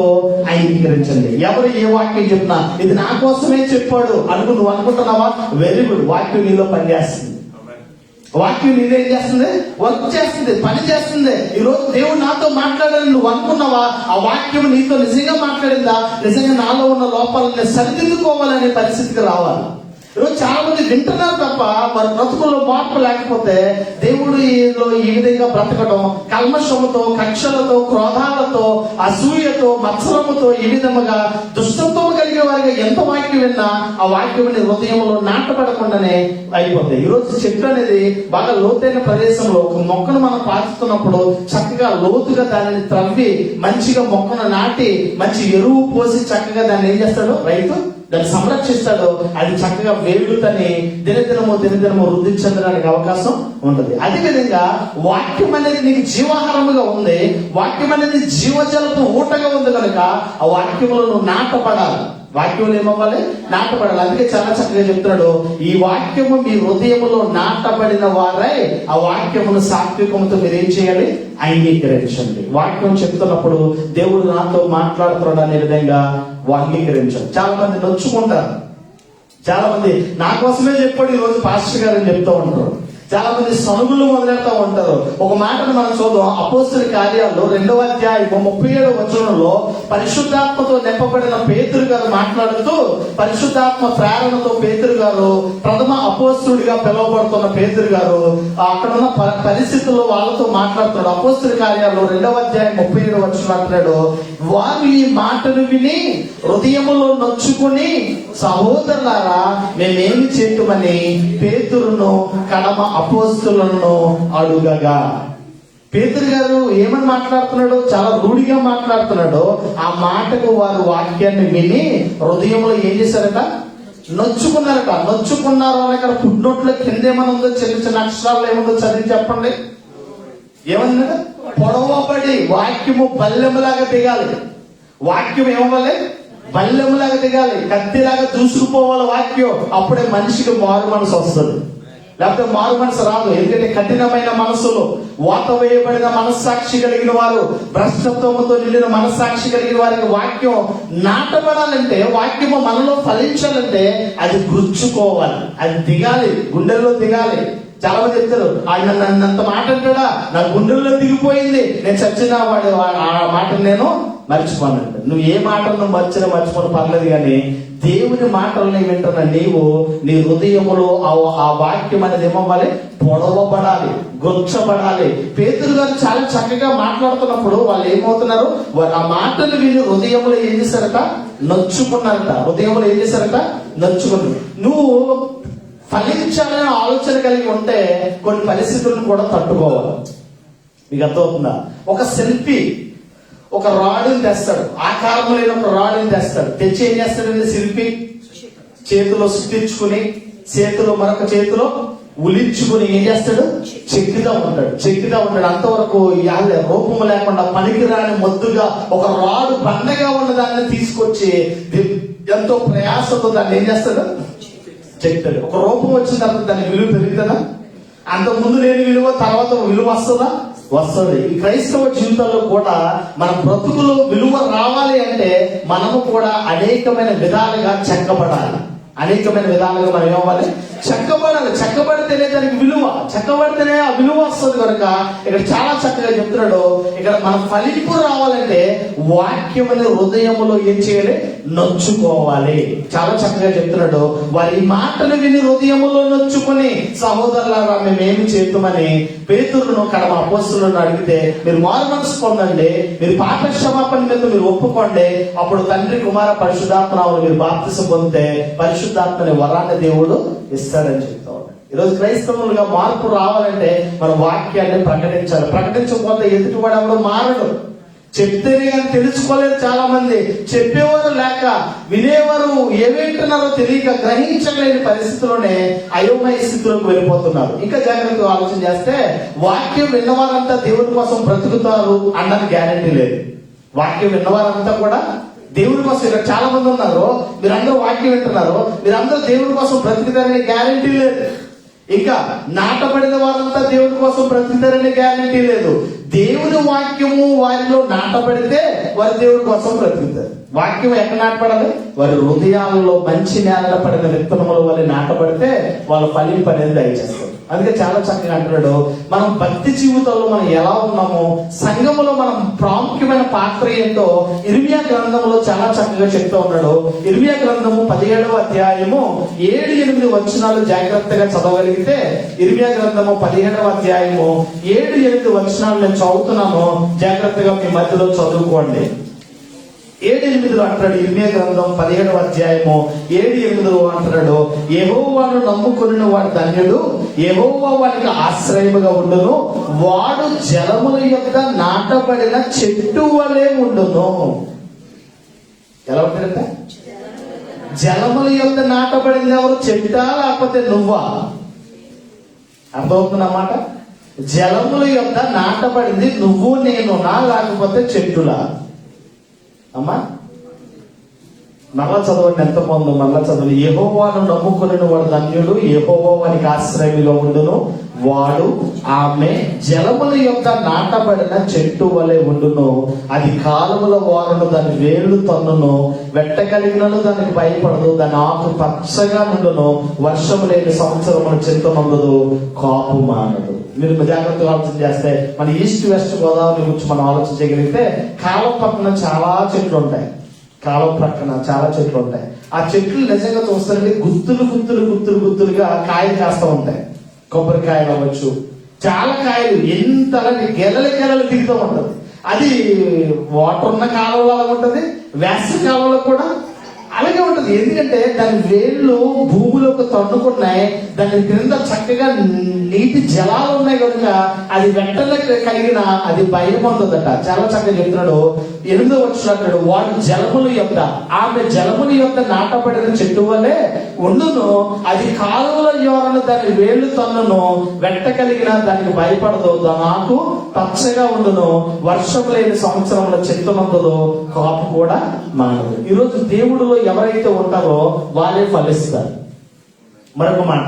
అంగీకరించండి. ఎవరు ఏ వాక్యం చెప్పినా ఇది నా కోసమే చెప్పాడు నువ్వు అనుకుంటున్నావా? Very good. వాక్యం నీలో పనిచేస్తుంది. వాక్యం నీదేం చేస్తుంది? వర్క్ చేస్తుంది, పని చేస్తుంది. ఈరోజు దేవుడు నాతో మాట్లాడాలని నువ్వు అనుకున్నావా? ఆ వాక్యం నీతో నిజంగా మాట్లాడిందా? నిజంగా నాలో ఉన్న లోపాలను సరిదిద్దుకోవాలనే పరిస్థితికి రావాలి. ఈరోజు చాలా మంది వింటున్నారు తప్ప వారి బ్రతుకుల్లో మార్పు లేకపోతే దేవుడు ఈ విధంగా బ్రతకడం, కల్మషముతో, కక్షలతో, క్రోధాలతో, అసూయతో, మత్సరముతో, ఈ విధముగా దుష్టత్వం కలిగిన వారిగా ఎంత వాక్యం విన్నా ఆ వాక్యం హృదయంలో నాటపడకుండానే అయిపోతాయి. ఈరోజు చెట్టు అనేది బాగా లోతైన ప్రదేశంలో ఒక మొక్కను మనం పాతుతున్నప్పుడు చక్కగా లోతుగా దానిని త్రవ్వి మంచిగా మొక్కను నాటి మంచి ఎరువు పోసి చక్కగా దాన్ని ఏం చేస్తాడు రైతు? దాన్ని సంరక్షిస్తాడు. అది చక్కగా వేడుతని దినదినము వృద్ధి చెందడానికి అవకాశం ఉంటుంది. అదేవిధంగా వాక్యం అనేది నీకు జీవాహారముగా ఉంది. వాక్యం అనేది జీవజలపు ఊటగా ఉంది కనుక ఆ వాక్యంలో నువ్వు నాటపడాలి. వాక్యంలో ఏమవ్వాలి? నాటపడాలి. అందుకే చాలా చక్కగా చెప్తున్నాడు, ఈ వాక్యము మీ హృదయములో నాటబడిన వారై ఆ వాక్యమును సాత్వికముతో మీరు ఏం చేయాలి? అంగీకరించండి. వాక్యం చెప్తున్నప్పుడు దేవుడు నాతో మాట్లాడుతున్నాడు అనే విధంగా అంగీకరించండి. చాలా మంది నొచ్చుకుంటారు. చాలా మంది నా కోసమే చెప్పాడు ఈ రోజు పాస్టర్ గారు అని చెప్తూ ఉంటారు. చాలా మంది సనుగులు మొదలెడతా ఉంటారు. ఒక మాటను మనం చూద్దాం. అపోస్తలుల కార్యాల్లో 2వ అధ్యాయం 37వ వచనంలో పరిశుద్ధాత్మతో నింపబడిన పేతురు గారు మాట్లాడుతూ, పరిశుద్ధాత్మ ప్రేరణతో పేతురు గారు ప్రథమ అపోస్తలుడిగా పిలువబడుతున్న పేతురు గారు అక్కడ ఉన్న పరిస్థితుల్లో వాళ్ళతో మాట్లాడుతున్నాడు. అపోస్తలుల కార్యాల్లో 2వ అధ్యాయం 37వ వచనం అంటున్నాడు, వారు ఈ మాటను విని హృదయములో నొచ్చుకుని, సహోదరులారా మేమేమి చేతుమని పేతురును కడమ అపోస్తలులను అడుగగా. పేతురు గారు ఏమని మాట్లాడుతున్నాడు? చాలా రూఢిగా మాట్లాడుతున్నాడు. ఆ మాటకు వారు వాక్యాన్ని విని హృదయంలో ఏం చేశారట? నొచ్చుకున్నారట. నొచ్చుకున్నారు అని అక్కడ పుట్టినోట్లో కింద ఏమని ఉందో, చిన్న చిన్న అక్షరాలు ఏముందో చదివి చెప్పండి. ఏమన్నా? పొడవబడి వాక్యము బల్లెములాగా దిగాలి. వాక్యం ఏమవ్వాలి? బల్లెములాగా దిగాలి. కత్తిలాగా దూసుకుపోవాలి వాక్యం. అప్పుడే మనిషికి మారు మనసు వస్తుంది. లేకపోతే మారు మనసు రాదు. ఎందుకంటే కఠినమైన మనసులో వాత వేయబడిన మనస్సాక్షి కలిగిన వారు, భ్రష్టత్వంతో నిండిన మనస్సాక్షి కలిగిన వారికి వాక్యం నాటబడాలంటే, వాక్యము మనలో ఫలించాలంటే అది గుర్చుకోవాలి, అది దిగాలి, గుండెల్లో దిగాలి. చాలా మంది చెప్తారు, ఆయన నన్ను అంత మాట అంటాడా, నా గుండెల్లో దిగిపోయింది, నేను చచ్చినా వాడు ఆ మాటను నేను మర్చిపోనంట. నువ్వు ఏ మాటను మర్చిపోను పర్లేదు, కానీ దేవుని మాటల్ని వింటున్న నీవు నీ హృదయములో ఆ వాక్యం అనేది ఏమవ్వాలి? పొడవబడాలి, గొచ్చబడాలి. పేతురు గారు చాలా చక్కగా మాట్లాడుతున్నప్పుడు వాళ్ళు ఏమవుతున్నారు? వారు ఆ మాటలు విని హృదయంలో ఏం చేశారట? నొచ్చుకున్నారట. హృదయంలో ఏం చేశారట? నొచ్చుకున్నారు. నువ్వు ఫలించాలనే ఆలోచన కలిగి ఉంటే కొన్ని పరిస్థితులను కూడా తట్టుకోవాలి. మీకు అర్థమవుతుందా? ఒక శిల్పి ఒక రాడుని తెస్తాడు, ఆకారం లేని ఒక రాడుని తెస్తాడు. తెచ్చి ఏం చేస్తాడండి శిల్పి? చేతిలో సృష్టించుకుని, చేతిలో మరొక చేతిలో ఉలించుకుని ఏం చేస్తాడు? చెక్కుతా ఉంటాడు. అంతవరకు రూపము లేకుండా పనికిరాని మొద్దుగా ఒక రాడు బండగా ఉన్న దాన్ని తీసుకొచ్చి ఎంతో ప్రయాసంతో దాన్ని ఏం చేస్తాడు? చెప్తాడు. ఒక రూపం వచ్చిన తర్వాత దాని విలువ పెరుగుతుందా? అంతకుముందు లేని విలువ తర్వాత విలువ వస్తుంది. ఈ క్రైస్తవ జీవితంలో కూడా మన బ్రతుకులో విలువ రావాలి అంటే మనము కూడా అనేకమైన విధాలుగా చెక్కబడాలి. అనేకమైన విధాలుగా మనం ఏమవ్వాలి? చెక్కబడాలి. చెక్కబడితేనే దానికి విలువ, చెక్కబడితేనే ఆ విలువ వస్తుంది. కనుక ఇక్కడ చాలా చక్కగా చెప్తున్నాడు. ఇక్కడ మనం ఫలింపు రావాలంటే వాక్యం అనే హృదయంలో ఏం చేయాలి? నొచ్చుకోవాలి. చాలా చక్కగా చెప్తున్నాడు. వారి మాటలు విని హృదయములో నొచ్చుకొని, సహోదరులారా మేమేమి చేద్దామని పేతురును కడమ అపోస్తలులను అడిగితే, మీరు మారు మనసు పొందండి, మీరు పాప క్షమాపణ మీద మీరు ఒప్పుకోండి, అప్పుడు తండ్రి కుమార పరిశుద్ధాత్మను మీరు బాప్తిసం పొందితే పరిశుద్ధాత్మని వరాన్ని దేవుడు ఇస్తాడని చెప్తా ఉన్నాడు. ఈరోజు క్రైస్తవులుగా మార్పు రావాలంటే మన వాక్యాన్ని ప్రకటించాలి. ప్రకటించకపోతే ఎదుటివాడు ఎవడో మారడు. చెప్తేనే కానీ తెలుసుకోలేదు. చాలా మంది చెప్పేవారు లేక వినేవారు ఏమేంటున్నారో తెలియక గ్రహించలేని పరిస్థితిలోనే అయోమయ స్థితిలోకి వెళ్ళిపోతున్నారు. ఇంకా జాగ్రత్తగా ఆలోచన చేస్తే వాక్యం విన్నవారంతా దేవుని కోసం బ్రతుకుతారు అన్నది గ్యారెంటీ లేదు. వాక్యం విన్నవారంతా కూడా దేవుడి కోసం, ఇక్కడ చాలా మంది ఉన్నారు, మీరందరూ వాక్యం వింటున్నారు, మీరందరూ దేవుడి కోసం బ్రతుకుతారనే గ్యారెంటీ లేదు. ఇంకా నాటబడిన వారంతా దేవుడి కోసం బ్రతుకుతారనే గ్యారెంటీ లేదు. దేవుని వాక్యము వారిలో నాటబడితే వారి దేవుడి కోసం బ్రతుకుతారు. వాక్యం ఎక్కడ నాటపడాలి? వారి హృదయాలలో మంచి నేల పడిన విత్తనముల వల్ల నాటబడితే వాళ్ళ ఫలింపు అనేది దయచేస్తారు. అందుకే చాలా చక్కగా అంటున్నాడు, మనం భక్తి జీవితంలో మనం ఎలా ఉన్నామో, సంఘములో మనం ప్రాముఖ్యమైన పాత్ర ఏంటో ఇర్మియా గ్రంథంలో చాలా చక్కగా చెప్తూ ఉన్నాడు. ఇర్మియా గ్రంథము 17వ అధ్యాయము 7-8 వచనాలు జాగ్రత్తగా చదవగలిగితే, ఇర్మియా గ్రంథము 17వ అధ్యాయము 7-8 వచనాలు నేను చదువుతున్నాను, జాగ్రత్తగా మీ మధ్యలో చదువుకోండి. 7-8 అంటాడు, ఇర్మియా గ్రంథం 17వ అధ్యాయము 7-8 అంటున్నాడు, యెహోవాను నమ్ముకొనిన వాడు ధన్యుడు, యెహోవా వానికి ఆశ్రయముగా ఉండును, వాడు జలముల యొక్క నాటబడిన చెట్టు వలె ఉండును. ఎలా ఉంటాడంటే, జలముల యొక్క నాటబడింది ఎవరు? చెట్టా లేకపోతే నువ్వా? అర్థమవుతుందన్నమాట. జలముల యొక్క నాటబడింది నువ్వు నేనునా లేకపోతే చెట్టులా? అమ్మా మరలా చదవండి, ఎంత బాగుందో. మరలా చదవండి. యెహోవాను నమ్ముకొనిన వాడు ధన్యుడు, యెహోవా వానికి ఆశ్రయముగా ఉండును, వాడు ఆమె జలముల యొక్క నాటబడిన చెట్టు వలె ఉండును, అది కాలువల వారును దాని వేళ్లు తన్నును, వెట్టగలిగినను దానికి భయపడదు, దాని ఆకు పచ్చగా నుండును, వర్షము లేని సంవత్సరమును చింతనందదు, కాపు మానదు. మీరు జాగ్రత్తగా ఆలోచన చేస్తే, మన ఈస్ట్ వెస్ట్ గోదావరి గురించి మనం ఆలోచన చేయగలిగితే, కాలం పక్కన చాలా చెట్లు ఉంటాయి. కాలం ప్రక్కన చాలా చెట్లు ఉంటాయి. ఆ చెట్లు నిజంగా చూస్తారంటే గుత్తులుగా కాయలు కాస్తూ ఉంటాయి. కొబ్బరికాయలు అవ్వచ్చు, చాలా కాయలు ఎంత గెలలు దిగుతూ ఉంటుంది. అది వాటర్ ఉన్న కాలంలో అలా ఉంటుంది, వేసవి కాలంలో కూడా అలాగే ఉంటుంది. ఎందుకంటే దాని వేళ్ళు భూమిలోకి తన్నుకున్నాయి, దాని క్రింద చక్కగా నీటి జలాలు ఉన్నాయి కనుక అది వెంటనే కలిగిన అది భయం ఉంటుందట. చాలా చక్కగా చెప్తున్నాడు. 8వ వచనం, వాడు జలముల యొక్క, ఆమె జలముల యొక్క నాటబడిన చెట్టు వల్లే ఉండును, అది కాలువల యోరను దాని వేళ్లు తన్నును, వెంట కలిగిన దానికి భయపడదు, దాని ఆకు పచ్చగా ఉండును, వర్షం లేని సంవత్సరంలో చెట్టునందులో కాపు కూడా మానదు. ఈరోజు దేవుడిలో ఎవరైతే ఉంటారో వారే ఫలిస్తారు. మరొక మాట,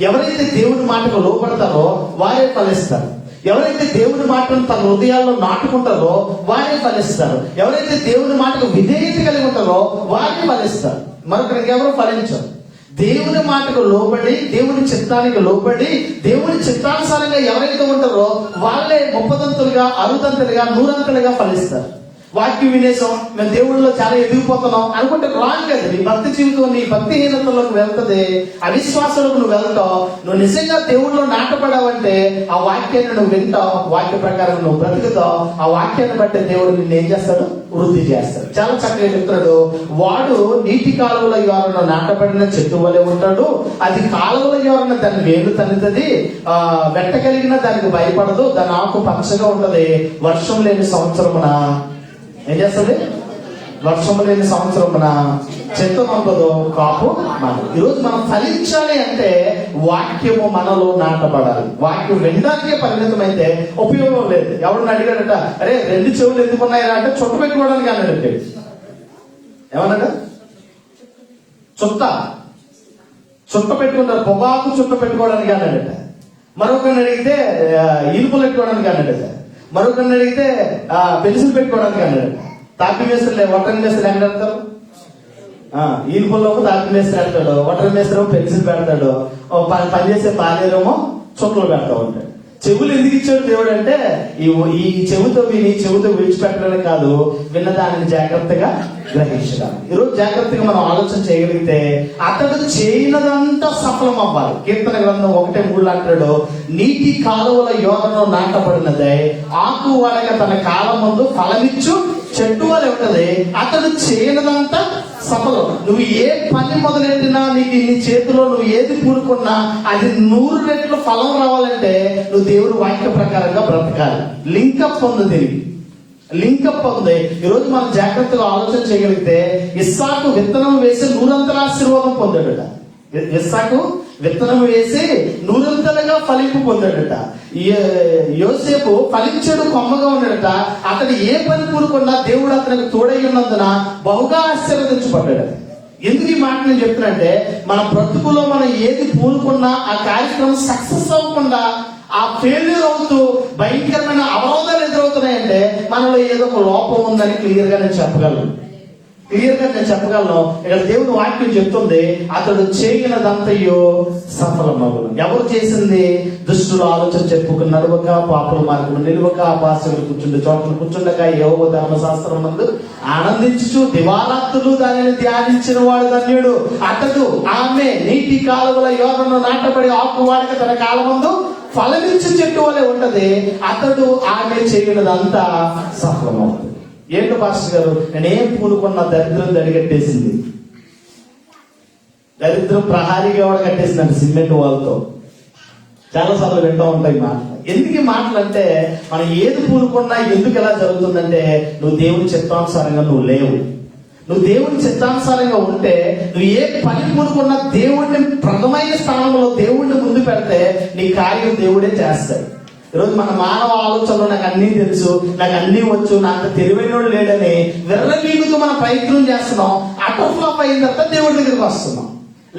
ఎవరైతే దేవుడి మాటకు లోపడతారో వారే ఫలిస్తారు. ఎవరైతే దేవుడి మాటను తన హృదయాల్లో నాటుకుంటారో వారే ఫలిస్తారు. ఎవరైతే దేవుడి మాటకు విధేయత కలిగి ఉంటారో వారే ఫలిస్తారు. మరొకరికి ఎవరు ఫలించరు. దేవుని మాటకు లోబడి, దేవుని చిత్తానికి లోబడి, దేవుని చిత్తానుసారంగా ఎవరైతే ఉంటారో వాళ్ళే 30దంతులుగా, 60దంతులుగా, 100దంతులుగా ఫలిస్తారు. వాక్యం వినేసాం, మేము దేవుడిలో చాలా ఎదిగిపోతున్నాం అనుకుంటే రాంగ్. అది నీ భక్తి జీవితం నీ భక్తిహీనతలోకి వెళ్తుంది, అవిశ్వాసంలోకి నువ్వు వెళ్తావు. నువ్వు నిజంగా దేవుడిలో నాటపడావంటే ఆ వాక్యాన్ని నువ్వు వింటావు, వాక్య ప్రకారం నువ్వు బ్రతుకుతావు. ఆ వాక్యాన్ని బట్టి దేవుడు నిన్ను ఏం చేస్తాడు? వృద్ధి చేస్తాడు. చాలా చక్కగా చెప్తాడు, వాడు నీటి కాలువల యోరను నాటబడిన చెట్టు వలె ఉంటాడు, అది కాలువల యోరన దాని వేలు తన్నుతుంది, వెట్టగలిగిన దానికి భయపడదు, దాని ఆకు పచ్చగా ఉంటది, వర్షం లేని సంవత్సరమున ఏం చేస్తుంది? వర్షము లేని సంవత్సరమున చెట్టు నొంపదు, కాపు మానదు. ఈరోజు మనం ఫలించాలి అంటే వాక్యము మనలో నాటబడాలి. వాక్యం వినడానికే పరిమితమైతే ఉపయోగం లేదు. ఎవరిని అడిగాడట, అరే 2 చెవులు ఎందుకున్నాయా అంటే చుట్ట పెట్టుకోవడానికి అన్నాడు. ఏమన్నాడు? చుట్ట పెట్టుకుంటారు, పొగాకు చుట్ట పెట్టుకోవడానికి అన్నాడట. మరొకరిని అడిగితే ఇనుపులు పెట్టుకోవడానికి అన్నాడట. మరొకరిని అడిగితే పెన్సిల్ పెట్టుకోవడానికి అన్నాడు. తాపి మేస్త్రి వటన్ మేస్త్రి ఎక్కడ పెడతారు? ఈనుపుల్లోకి తాపి మేస్త్రి పెడతాడు, వటన్ మేస్త్రి పెన్సిల్ పెడతాడు, పనిచేసే పాలేరేమో చుట్టలు పెడతా ఉంటాడు. చెవులు ఎందుకు ఇచ్చాడు దేవుడు అంటే ఈ చెవుతో విని చెవుతో విడిచిపెట్టడానికి కాదు, విన్నదానిని జాగ్రత్తగా గ్రహించడానికి. ఈరోజు జాగ్రత్తగా మనం ఆలోచన చేయగలిగితే అతడు చేయనదంతా సఫలం అవ్వాలి. కీర్తన గ్రంథం 1:3 అంటాడు, నీటి కాలువల యోరను నాటబడినదే ఆకు వాడగా తన కాలం ముందు ఫలమిచ్చు చెట్టు వలె ఉంటది, అతడు చేయనదంతా సఫలం. నువ్వు ఏ పని మొదలెట్టినా, నీకు నీ చేతిలో నువ్వు ఏది పూనుకున్నా అది 100 రెట్లు ఫలం రావాలంటే నువ్వు దేవుడు వాక్య ప్రకారంగా బ్రతకాలి. లింకప్ ఉంది, దీనికి లింకప్ ఉంది. ఈరోజు మనం జాగ్రత్తగా ఆలోచన చేయగలిగితే ఇస్సాకు విత్తనం వేసి 100 ఆశీర్వాదం పొందాడట. ఇస్సాకు విత్తనం వేసి 100 ఫలింపు పొందాడట. యోసేపు ఫలించాడు, కొమ్మగా ఉన్నాడట. అతడు ఏ పని పూనుకున్నా దేవుడు అతనికి తోడై ఉన్నందున బహుగా ఆశీర్వదించబడ్డాడు. ఎందుకు ఈ మాట నేను చెప్తున్నంటే, మన బ్రతుకులో మనం ఏది పూనుకున్నా ఆ కార్యక్రమం సక్సెస్ అవ్వకుండా ఆ ఫెయిల్యూర్ అవుతూ భయంకరమైన అవరోధాలు ఎదురవుతున్నాయంటే మనలో ఏదో ఒక లోపం ఉందని క్లియర్ గా నేను చెప్పగలను. క్లియర్ గా నేను చెప్పగలను. ఇక్కడ దేవుని వాక్యం చెప్తుంది, అతడు చేయనదంతయో సఫలమగును. ఎవరు చేసింది? దుష్టులు ఆలోచన చెప్పుకుని నడువక, పాపుల మార్గం నిలువక, అపాస్యులు కూర్చుండే చోట్ల కూర్చుండక, యెహోవా ధర్మశాస్త్రం నందు ఆనందించుచు దివారాత్రులు దానిని ధ్యానించిన వాడు ధన్యుడు. అతడు ఆమె నీటి కాలువల యోరను నాటబడి ఆకు వాడక తన కాలమందు ఫలమిచ్చు చెట్టు వలె ఉంటది. అతడు ఆమె చేయనదంతా సఫలమవుతుంది. ఏంటో పాస్టర్ గారు, నేనేం పూనుకున్న దరిద్రం దడిగట్టేసింది. దరిద్రం ప్రహారీగా కూడా కట్టేసిందండి సిమెంట్ వాళ్ళతో. చాలా సార్లు వింటూ ఉంటాయి మాటలు. ఎందుకు ఈ మాటలు అంటే, మనం ఏది పూనుకున్నా ఎందుకు ఎలా జరుగుతుందంటే, నువ్వు దేవుని చిత్తానుసారంగా నువ్వు లేవు. నువ్వు దేవుని చిత్తానుసారంగా ఉంటే, నువ్వు ఏ పని పూనుకున్నా దేవుడిని ప్రథమైన స్థానంలో దేవుడిని ముందు పెడితే నీ కార్యం దేవుడే చేస్తాడు. ఈరోజు మన మానవ ఆలోచనలో నాకు అన్నీ తెలుసు, నాకు అన్నీ వచ్చు, నాకు తెలివైనోడు లేడని విర్రవీగుతూ మనం ప్రయత్నం చేస్తున్నాం. అటర్ ఫ్లాప్ అయిన తర్వాత దేవుడి దగ్గరికి వస్తున్నాం.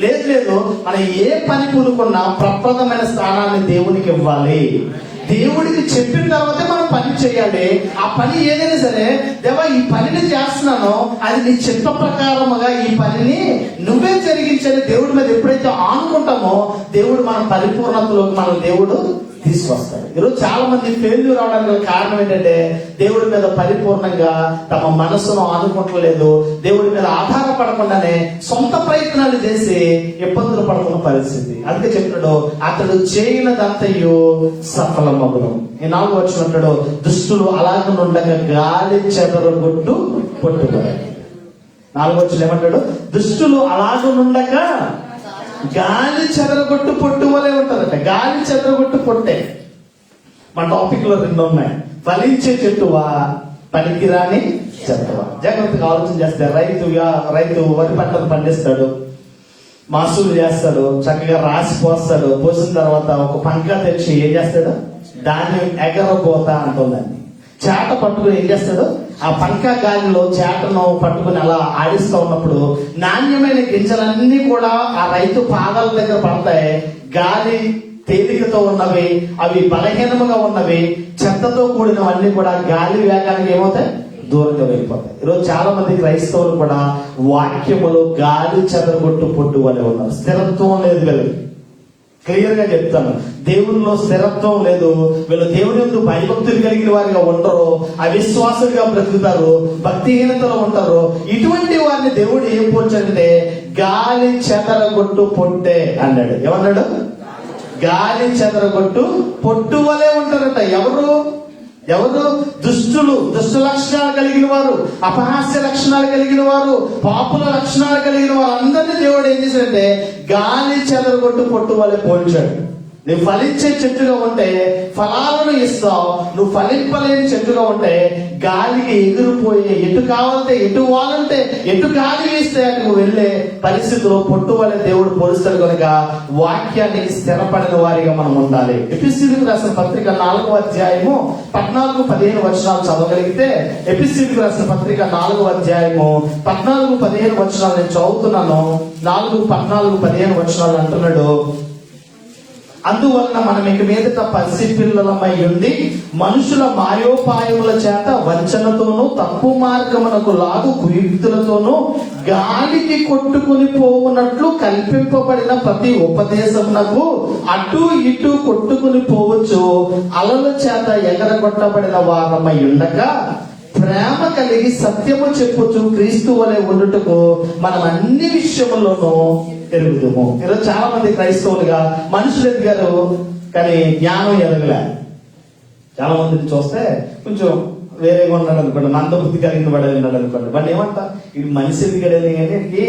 లేదు, మనం ఏ పని పూనుకున్నా ప్రప్రదమైన స్థానాన్ని దేవునికి ఇవ్వాలి. దేవుడికి చెప్పిన తర్వాతే మనం పని చేయాలి. ఆ పని ఏదైనా సరే, దేవా ఈ పనిని చేస్తున్నానో అది నీ చిత్త ప్రకారముగా ఈ పనిని నువ్వే జరిగించని దేవుడి మీద ఎప్పుడైతే ఆనుకుంటామో దేవుడు మన పరిపూర్ణతలోకి మన దేవుడు తీసుకొస్తాడు. ఈరోజు చాలా మంది ఫెయిల్యూర్ అవడానికి కారణం ఏంటంటే, దేవుడి మీద పరిపూర్ణంగా తమ మనసును ఆనుకోవట్లేదు. దేవుడి మీద ఆధారపడకుండానే సొంత ప్రయత్నాలు చేసి ఇబ్బందులు పడుతున్న పరిస్థితి. అందుకే చెప్తున్నాడు, అతడు చేయనదంతయు సఫలమగును. ఈ 4వ వచనం అంటాడు, దుష్టులు అలాగనుండగా గాలి చెదరగొట్టు పొట్టుబడి. 4వ వచనం ఏమంటాడు? దుష్టులు అలాగనుండగా గాలి చెదరగొట్టు పొట్టు వలె ఉంటుందట. గాలి చెదరగొట్టు పొట్టే. మన టాపిక్ లో 2 ఉన్నాయి. ఫలించే చెట్టువా, పనికిరాని చెట్టువా. జాగ్రత్తగా ఆలోచన చేస్తే, రైతు వరి పంటను పండిస్తాడు, మాసూలు చేస్తాడు, చక్కగా రాసి పోస్తాడు. పోసిన తర్వాత ఒక పంక తెచ్చి ఏం చేస్తాడు? దాన్ని ఎగరబోతా అంటుందండి. చేట పట్టుకుని ఏం చేస్తాడు? ఆ పంక గాలిలో చేటను పట్టుకుని అలా ఆడిస్తూ ఉన్నప్పుడు నాణ్యమైన గింజలన్నీ కూడా ఆ రైతు పాదాల దగ్గర పడతాయి. గాలి తేలికతో ఉన్నవి, అవి బలహీనముగా ఉన్నవి, చెత్తతో కూడినవన్నీ కూడా గాలి వేగానికి ఏమవుతాయి? దూరంగా వెళ్ళిపోతాయి. ఈరోజు చాలా మంది క్రైస్తవులు కూడా వాక్యములో గాలి చెదరగొట్టు పొట్టు వలె ఉన్నారు. స్థిరత్వం లేదు వీళ్ళకి. క్లియర్ గా చెప్తాను, దేవునిలో స్థిరత్వం లేదు. వీళ్ళు దేవుని యందు భయభక్తులు కలిగిన వారిగా ఉండరు, అవిశ్వాసులుగా బ్రతుకుతారు, భక్తిహీనతలో ఉంటారు. ఇటువంటి వారిని దేవుడు ఏం పోల్చాడంటే గాలి చెదరగొట్టు పొట్టే అన్నాడు. ఏమన్నాడు? గాలి చెదరగొట్టు పొట్టు వలె ఉంటారట. ఎవరు? దుష్టులు, దుష్ట లక్షణాలు కలిగిన వారు, అపహాస్య లక్షణాలు కలిగిన వారు, పాపుల లక్షణాలు కలిగిన వారు అందరినీ దేవుడు ఏం చేశాడంటే గాలి చెదరగొట్టు పొట్టు వలె పోల్చాడు. నువ్వు ఫలించే చెట్టుగా ఉంటే ఫలాలను ఇస్తావు. నువ్వు ఫలింపలేని చెట్టుగా ఉంటే గాలికి ఎగిరిపోయే, ఎటు కావాలంటే ఎటు వాలంటే ఎటు గాలి వేస్తే అటు నువ్వు వెళ్ళే పరిస్థితిలో పొట్టు వలె దేవుడు పోలుస్తాడు. కనుక వాక్యానికి స్థిరపడిన వారిగా మనం ఉండాలి. ఎఫెసీయులకు రాసిన పత్రిక 4వ అధ్యాయము 14-15 వచనాలు చదవగలిగితే, ఎఫెసీయులకు రాసిన పత్రిక 4వ అధ్యాయము 14-15 వచనాలు నేను చదువుతున్నాను. 4:14-15 వచనాలు అంటున్నాడు, అందువలన మనం ఇక మీదట పసిపిల్లలమై ఉండి మనుషుల మాయోపాయముల చేత వంచనతోనూ తప్పు మార్గమునకు లాగు కుయుక్తులతోనూ గాలికి కొట్టుకుని పోవునట్లు కల్పింపబడిన ప్రతి ఉపదేశమునకు అటు ఇటు కొట్టుకుని పోవచ్చు అలల చేత ఎగరగొట్టబడిన వారమై ఉండగా ప్రేమ కలిగి సత్యము చెప్పుచు క్రీస్తు వలె ఉండుటకు మనం అన్ని విషయముల్లోనూ ఎరుగుతాము. ఈరోజు చాలా మంది క్రైస్తవులుగా మనుషులు ఎదిగారు, కానీ జ్ఞానం ఎదగలే. చాలా మందిని చూస్తే కొంచెం వేరేగా ఉన్నాడు అనుకోండి, మందబుద్ధి కలిగిన వాడు ఉన్నాడు అనుకోండి, వాడిని ఏమంటా ఇది మనిషి ఎదిగాడని కానీ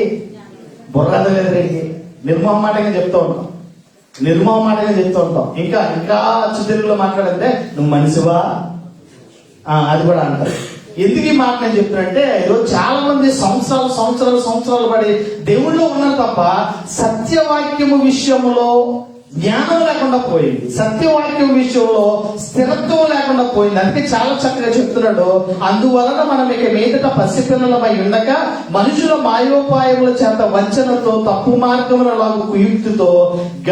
బుర్ర ఎదగలేదండి. నిర్మమాటంగా చెప్తూ ఉంటాం. ఇంకా అచ్చు తెలుగులో మాట్లాడంటే నువ్వు మనిషివా అది కూడా అంటారు. ఎందుకు ఈ మాట నేను చెప్తున్నంటే, ఈరోజు చాలా మంది సంవత్సరాలు పడి దేవుళ్ళో ఉన్నారు తప్ప సత్యవాక్యము విషయంలో జ్ఞానం లేకుండా పోయింది, సత్యవాక్యం విషయంలో స్థిరత్వం లేకుండా పోయింది. అందుకే చాలా చక్కగా చెప్తున్నాడు, అందువలన మనం ఇక మీదట పసిపిల్లలమై ఉండక మనుషుల మాయోపాయముల చేత వంచనతో తప్పు మార్గములలాగు కుయుక్తితో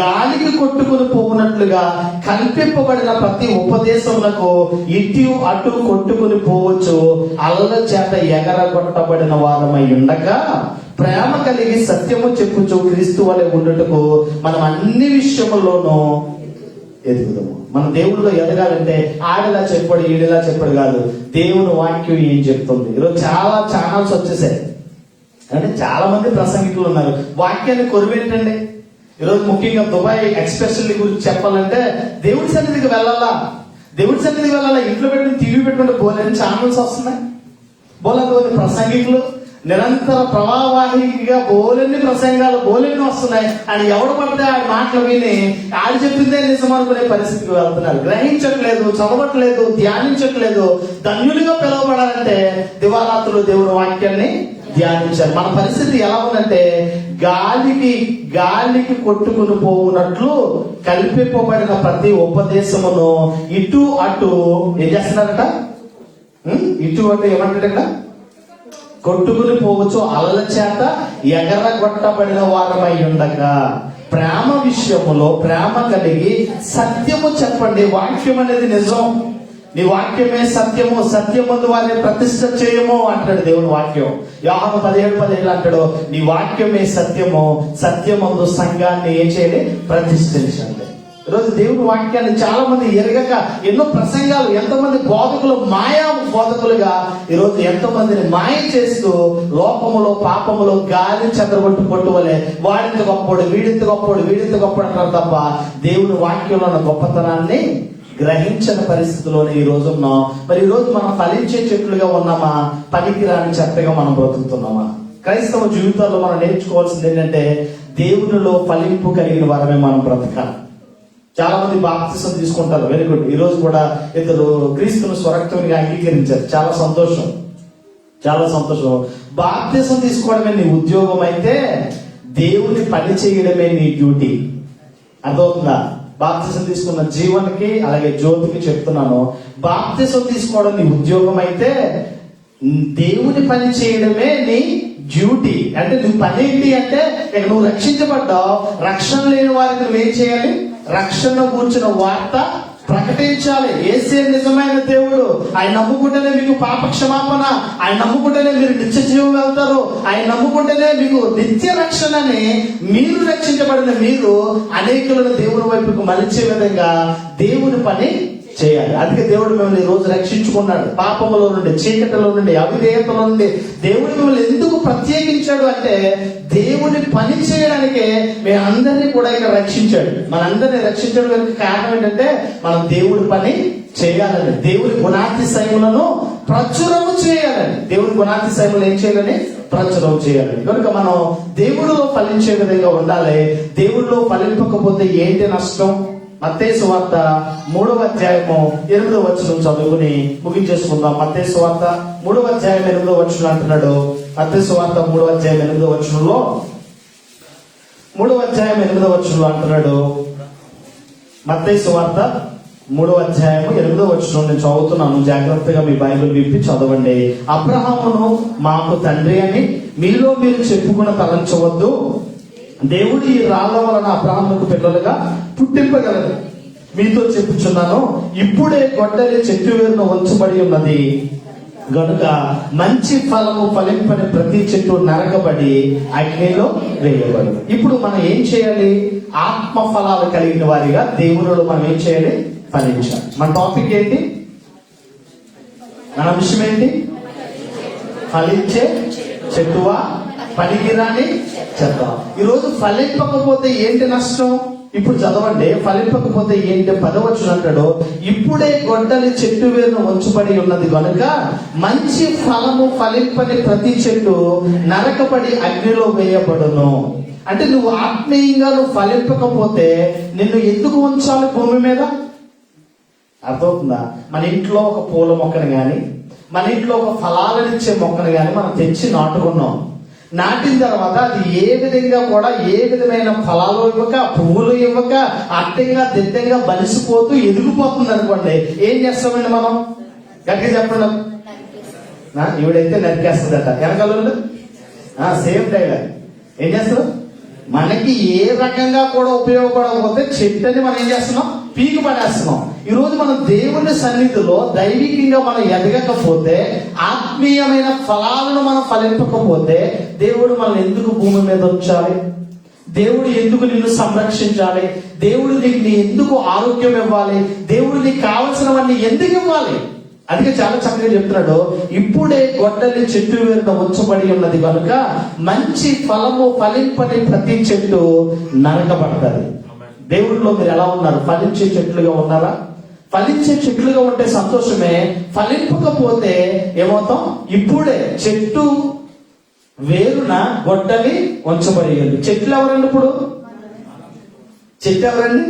గాలికి కొట్టుకుని పోవునట్లుగా కల్పింపబడిన ప్రతి ఉపదేశములకు ఇటు అటు కొట్టుకుని పోవచ్చు, అలల చేత ఎగరగొట్టబడిన వారమై ఉండక ప్రేమ కలిగి సత్యము చెప్పుచు క్రీస్తు వలె ఉండుటకు మనం అన్ని విషయముల్లోనూ ఎదుగుదాము. మన దేవుడిలో ఎదగాలంటే ఆడిలా చెప్పాడు ఈడిలా చెప్పాడు కాదు, దేవుని వాక్యం ఏం చెప్తుంది. ఈరోజు చాలా ఛానల్స్ వచ్చేసాయి, అంటే చాలా మంది ప్రసంగికులు ఉన్నారు. వాక్యాన్ని కొరువేంటండి. ఈరోజు ముఖ్యంగా దుబాయ్ ఎక్స్పెషల్లీ గురించి చెప్పాలంటే దేవుడి సన్నిధికి వెళ్ళాలా, దేవుడి సన్నిధికి వెళ్ళాలా, ఇంట్లో పెట్టుకుని టీవీ పెట్టుకుంటే బోలేని ఛానల్స్ వస్తున్నాయి, బోలని ప్రసంగికులు నిరంతర ప్రవాహిగా బోలెన్ని ప్రసంగాలు బోలెన్ని వస్తున్నాయి. అని ఎవడు పడితే ఆ మాటలు విని ఆడు చెప్పిందే నిజం అనుకునే పరిస్థితికి వెళ్తున్నారు. గ్రహించట్లేదు, చదవట్లేదు, ధ్యానించట్లేదు. ధన్యులుగా పిలువబడాలంటే దివారాత్రులు దేవుని వాక్యాన్ని ధ్యానించాలి. మన పరిస్థితి ఎలా ఉందంటే గాలికి కొట్టుకుని పోవునట్లు కల్పింపబడిన ప్రతి ఉపదేశమును ఇటు అటు ఏం చేస్తున్నారట, ఇటు అటు ఏమంటాడట, కొట్టుకుని పోవచ్చు, అలల చేత ఎగరగొట్టబడిన వారమై ఉండగా ప్రేమ విషయములో ప్రేమ కలిగి సత్యము చెప్పండి. వాక్యం అనేది నిజం, నీ వాక్యమే సత్యము, సత్యమందు వారిని ప్రతిష్ఠ చేయము అంటాడు దేవుని వాక్యం. యోహాను 17:17 అంటాడు, నీ వాక్యమే సత్యము, సత్యమందు సంఘాన్ని ఏం చేయాలి, ప్రతిష్ఠించండి. ఈరోజు దేవుని వాక్యాన్ని చాలా మంది ఎరగక ఎన్నో ప్రసంగాలు, ఎంతోమంది బోధకులు మాయా బోధకులుగా ఈరోజు ఎంతో మందిని మాయ చేస్తూ లోకములో పాపములో గాలి చెదరగొట్టు కొట్టువలే వాడింత గొప్పడు వీడింత గొప్పడు వీడింత గొప్పడు అంటారు తప్ప దేవుని వాక్యంలో ఉన్న గొప్పతనాన్ని గ్రహించని పరిస్థితిలోనే ఈ రోజు ఉన్నాం. మరి ఈ రోజు మనం ఫలించే చెట్లుగా ఉన్నామా, పనికిరాని చెత్తగా మనం బ్రతుకుతున్నామా? క్రైస్తవ జీవితాల్లో మనం నేర్చుకోవాల్సింది ఏంటంటే దేవునిలో ఫలింపు కలిగిన వారమే మనం బ్రతకాలి. చాలా మంది బాప్తిసం తీసుకుంటారు, వెరీ గుడ్. ఈ రోజు కూడా ఇద్దరు క్రీస్తును స్వరక్తునిగా అంగీకరించారు, చాలా సంతోషం, చాలా సంతోషం. బాప్తిసం తీసుకోవడమే నీ ఉద్యోగం అయితే దేవుని పని చేయడమే నీ డ్యూటీ. అర్థమవుతుందా? బాప్తిసం తీసుకున్న జీవన్కి అలాగే జ్యోతికి చెప్తున్నాను, బాప్తిసం తీసుకోవడం నీ ఉద్యోగం అయితే దేవుని పని చేయడమే నీ డ్యూటీ. అంటే నువ్వు పని ఏంటి అంటే, ఇక నువ్వు రక్షించబడ్డావు, రక్షణ లేని వారికి నువ్వేం చేయాలి, రక్షణ కూర్చున్న వార్త ప్రకటించాలి. యేసే నిజమైన దేవుడు, ఆయన నమ్ముకుంటేనే మీకు పాప క్షమాపణ, ఆయన నమ్ముకుంటేనే మీరు నిత్య జీవం వెళ్తారు, ఆయన నమ్ముకుంటేనే మీకు నిత్య రక్షణని, మీరు రక్షించబడిన మీరు అనేకులను దేవుని వైపుకు మలిచే విధంగా దేవుని పని చేయాలి. అందుకే దేవుడు మిమ్మల్ని ఈ రోజు రక్షించుకున్నాడు. పాపములో నుండి, చీకటిలో నుండి, అవిధేయతలో నుండి దేవుడు మిమ్మల్ని ఎందుకు ప్రత్యేకించాడు అంటే దేవుని పని చేయడానికే మీ అందరినీ కూడా ఇక్కడ రక్షించాడు. మనందరినీ రక్షించడానికి కారణం ఏంటంటే మనం దేవుడి పని చేయాలని, దేవుని గుణాతిశయములను ప్రచురము చేయాలని. దేవుని గుణాతిశయములు ఏం చేయాలని, ప్రచురం చేయాలని. కనుక మనం దేవుడిలో ఫలించే విధంగా ఉండాలి. దేవుడిలో ఫలింపకపోతే ఏంటి నష్టం? మత్తయి సువార్త 3:8 చదువుకుని ముగించేసుకుందాం. మత్తయి సువార్త 3:8 అంటున్నాడు. మత్తయి సువార్త 3:8 3:8 అంటున్నాడు. మత్తయి సువార్త 3:8 నేను చదువుతున్నాను, జాగ్రత్తగా మీ బైబిల్ విప్పి చదవండి. అబ్రహామును మాకు తండ్రి అని మీలో మీరు చెప్పుకున్న తలంచవద్దు, దేవుడు ఈ రాళ్ల వలన అబ్రహాముకు పిల్లలుగా పుట్టింపగలరు. మీతో చెప్పుచున్నాను, ఇప్పుడే గొడ్డలి చెట్టు వేరున ఉంచబడి ఉన్నది గనుక మంచి ఫలము ఫలింపని ప్రతి చెట్టు నరకబడి అగ్నిలో వేయబడు. ఇప్పుడు మనం ఏం చేయాలి? ఆత్మ ఫలాలు కలిగిన వారిగా దేవునిలో మనం ఏం చేయాలి? ఫలించాలి. మన టాపిక్ ఏంటి? మన విషయం ఏంటి? ఫలించే చెట్టువా, పనికిరాని చెత్త. ఈరోజు ఫలింపకపోతే ఏంటి నష్టం? ఇప్పుడు చదవండి. ఫలింపకపోతే ఏంటి? 10 అంటాడు, ఇప్పుడే గొడ్డలి చెట్టు వేరును ఉంచబడి ఉన్నది కనుక మంచి ఫలము ఫలింపని ప్రతి చెట్టు నరకబడి అగ్నిలో వేయబడును. అంటే నువ్వు ఆత్మీయంగా నువ్వు ఫలింపకపోతే నిన్ను ఎందుకు ఉంచాలి భూమి మీద? అర్థమవుతుందా? మన ఇంట్లో ఒక పూల మొక్కను గాని, మన ఇంట్లో ఒక ఫలాలనిచ్చే మొక్కను గాని మనం తెచ్చి నాటుకున్నాం. నాటిన తర్వాత అది ఏ విధంగా కూడా ఏ విధమైన ఫలాలు ఇవ్వక, పువ్వులు ఇవ్వక, అడ్డంగా దిడ్డంగా బలిసిపోతూ ఎదిగిపోతుంది అనుకోండి, ఏం చేస్తామండి మనం? గట్టిగా చెప్పండి. ఈవిడైతే నరికేస్తుందట వెనకాల. Same dialogue. ఏం చేస్తారు? మనకి ఏ రకంగా కూడా ఉపయోగపడకపోతే చెట్టుని మనం ఏం చేస్తున్నాం? పీకి పడేస్తున్నాం. ఈ రోజు మనం దేవుని సన్నిధిలో దైవికంగా మనం ఎదగకపోతే, ఆత్మీయమైన ఫలాలను మనం ఫలింపకపోతే, దేవుడు మనల్ని ఎందుకు భూమి మీద ఉంచాలి? దేవుడు ఎందుకు నిన్ను సంరక్షించాలి? దేవుడు నీకు ఎందుకు ఆరోగ్యం ఇవ్వాలి? దేవుడు నీకు కావలసినవన్నీ ఎందుకు ఇవ్వాలి? అందుకే చాలా చక్కగా చెప్తున్నాడు, ఇప్పుడే గొడ్డలి చెట్టు వేరున ఉంచబడి ఉన్నది కనుక మంచి ఫలము ఫలింపని ప్రతి చెట్టు నరకబడతాది. దేవుడిలో మీరు ఎలా ఉన్నారు? ఫలించే చెట్లుగా ఉన్నారా? ఫలించే చెట్లుగా ఉంటే సంతోషమే. ఫలింపకపోతే ఏమవుతాం? ఇప్పుడే చెట్టు వేరున గొడ్డలి ఉంచబడి ఉంది. చెట్లు ఎవరండి? ఇప్పుడు చెట్టు ఎవరండి?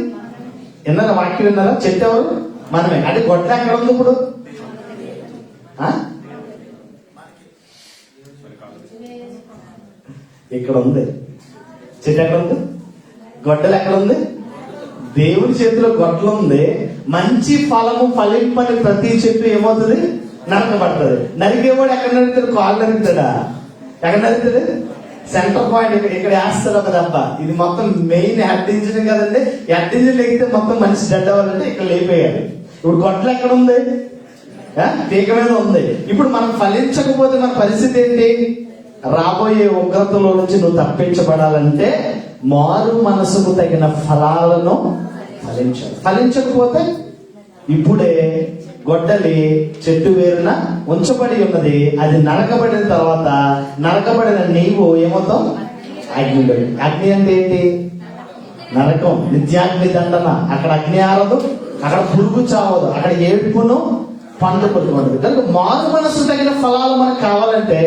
విన్నారా? వాక్యం విన్నారా? చెట్టు ఎవరు? మనమే. అంటే గొడ్డ ఎక్కడ ఉంది ఇప్పుడు? ఇక్కడ ఉంది. చెట్టు ఎక్కడ ఉంది? గొడ్డలు ఎక్కడ ఉంది? దేవుడి చేతిలో గొడ్డలు ఉంది. మంచి ఫలము ఫలింపని ప్రతి చెట్టు ఏమవుతుంది? నరకబడుతుంది. నరికేవాడు ఎక్కడ నరుగుతాడు? కాళ్ళు నరుగుతాడా? ఎక్కడ నరుగుతాడు? సెంటర్ పాయింట్ ఇక్కడ వేస్తాడు ఒక దెబ్బ. ఇది మొత్తం మెయిన్ హెడ్ ఇంజిన్ కదండి. హెడ్ ఇంజిన్ ఎగితే మొత్తం మనిషి డెడ్ అవ్వాలంటే ఇక్కడ లేపేయాలి. ఇప్పుడు గొడ్డలు ఎక్కడ ఉంది? పీక మీద ఉంది. ఇప్పుడు మనం ఫలించకపోతే మన పరిస్థితి ఏంటి? రాబోయే ఉగ్రతలో నుంచి నువ్వు తప్పించబడాలంటే మారు మనసుకు తగిన ఫలాలను ఫలించాలి. ఫలించకపోతే ఇప్పుడే గొడ్డలి చెట్టు వేరున ఉంచబడి ఉన్నది. అది నరకబడిన తర్వాత నరకబడిన నీవు ఏమవుతావు? అగ్నిలో. అగ్ని అంటే ఏంటి? నరకం, నిత్యాగ్ని దండన. అక్కడ అగ్ని ఆరదు, అక్కడ పురుగు చావదు, అక్కడ ఏడుపును పండు పొందుకుంటుంది. కనుక మారు మనసు తగిన ఫలాలు మనకు కావాలంటే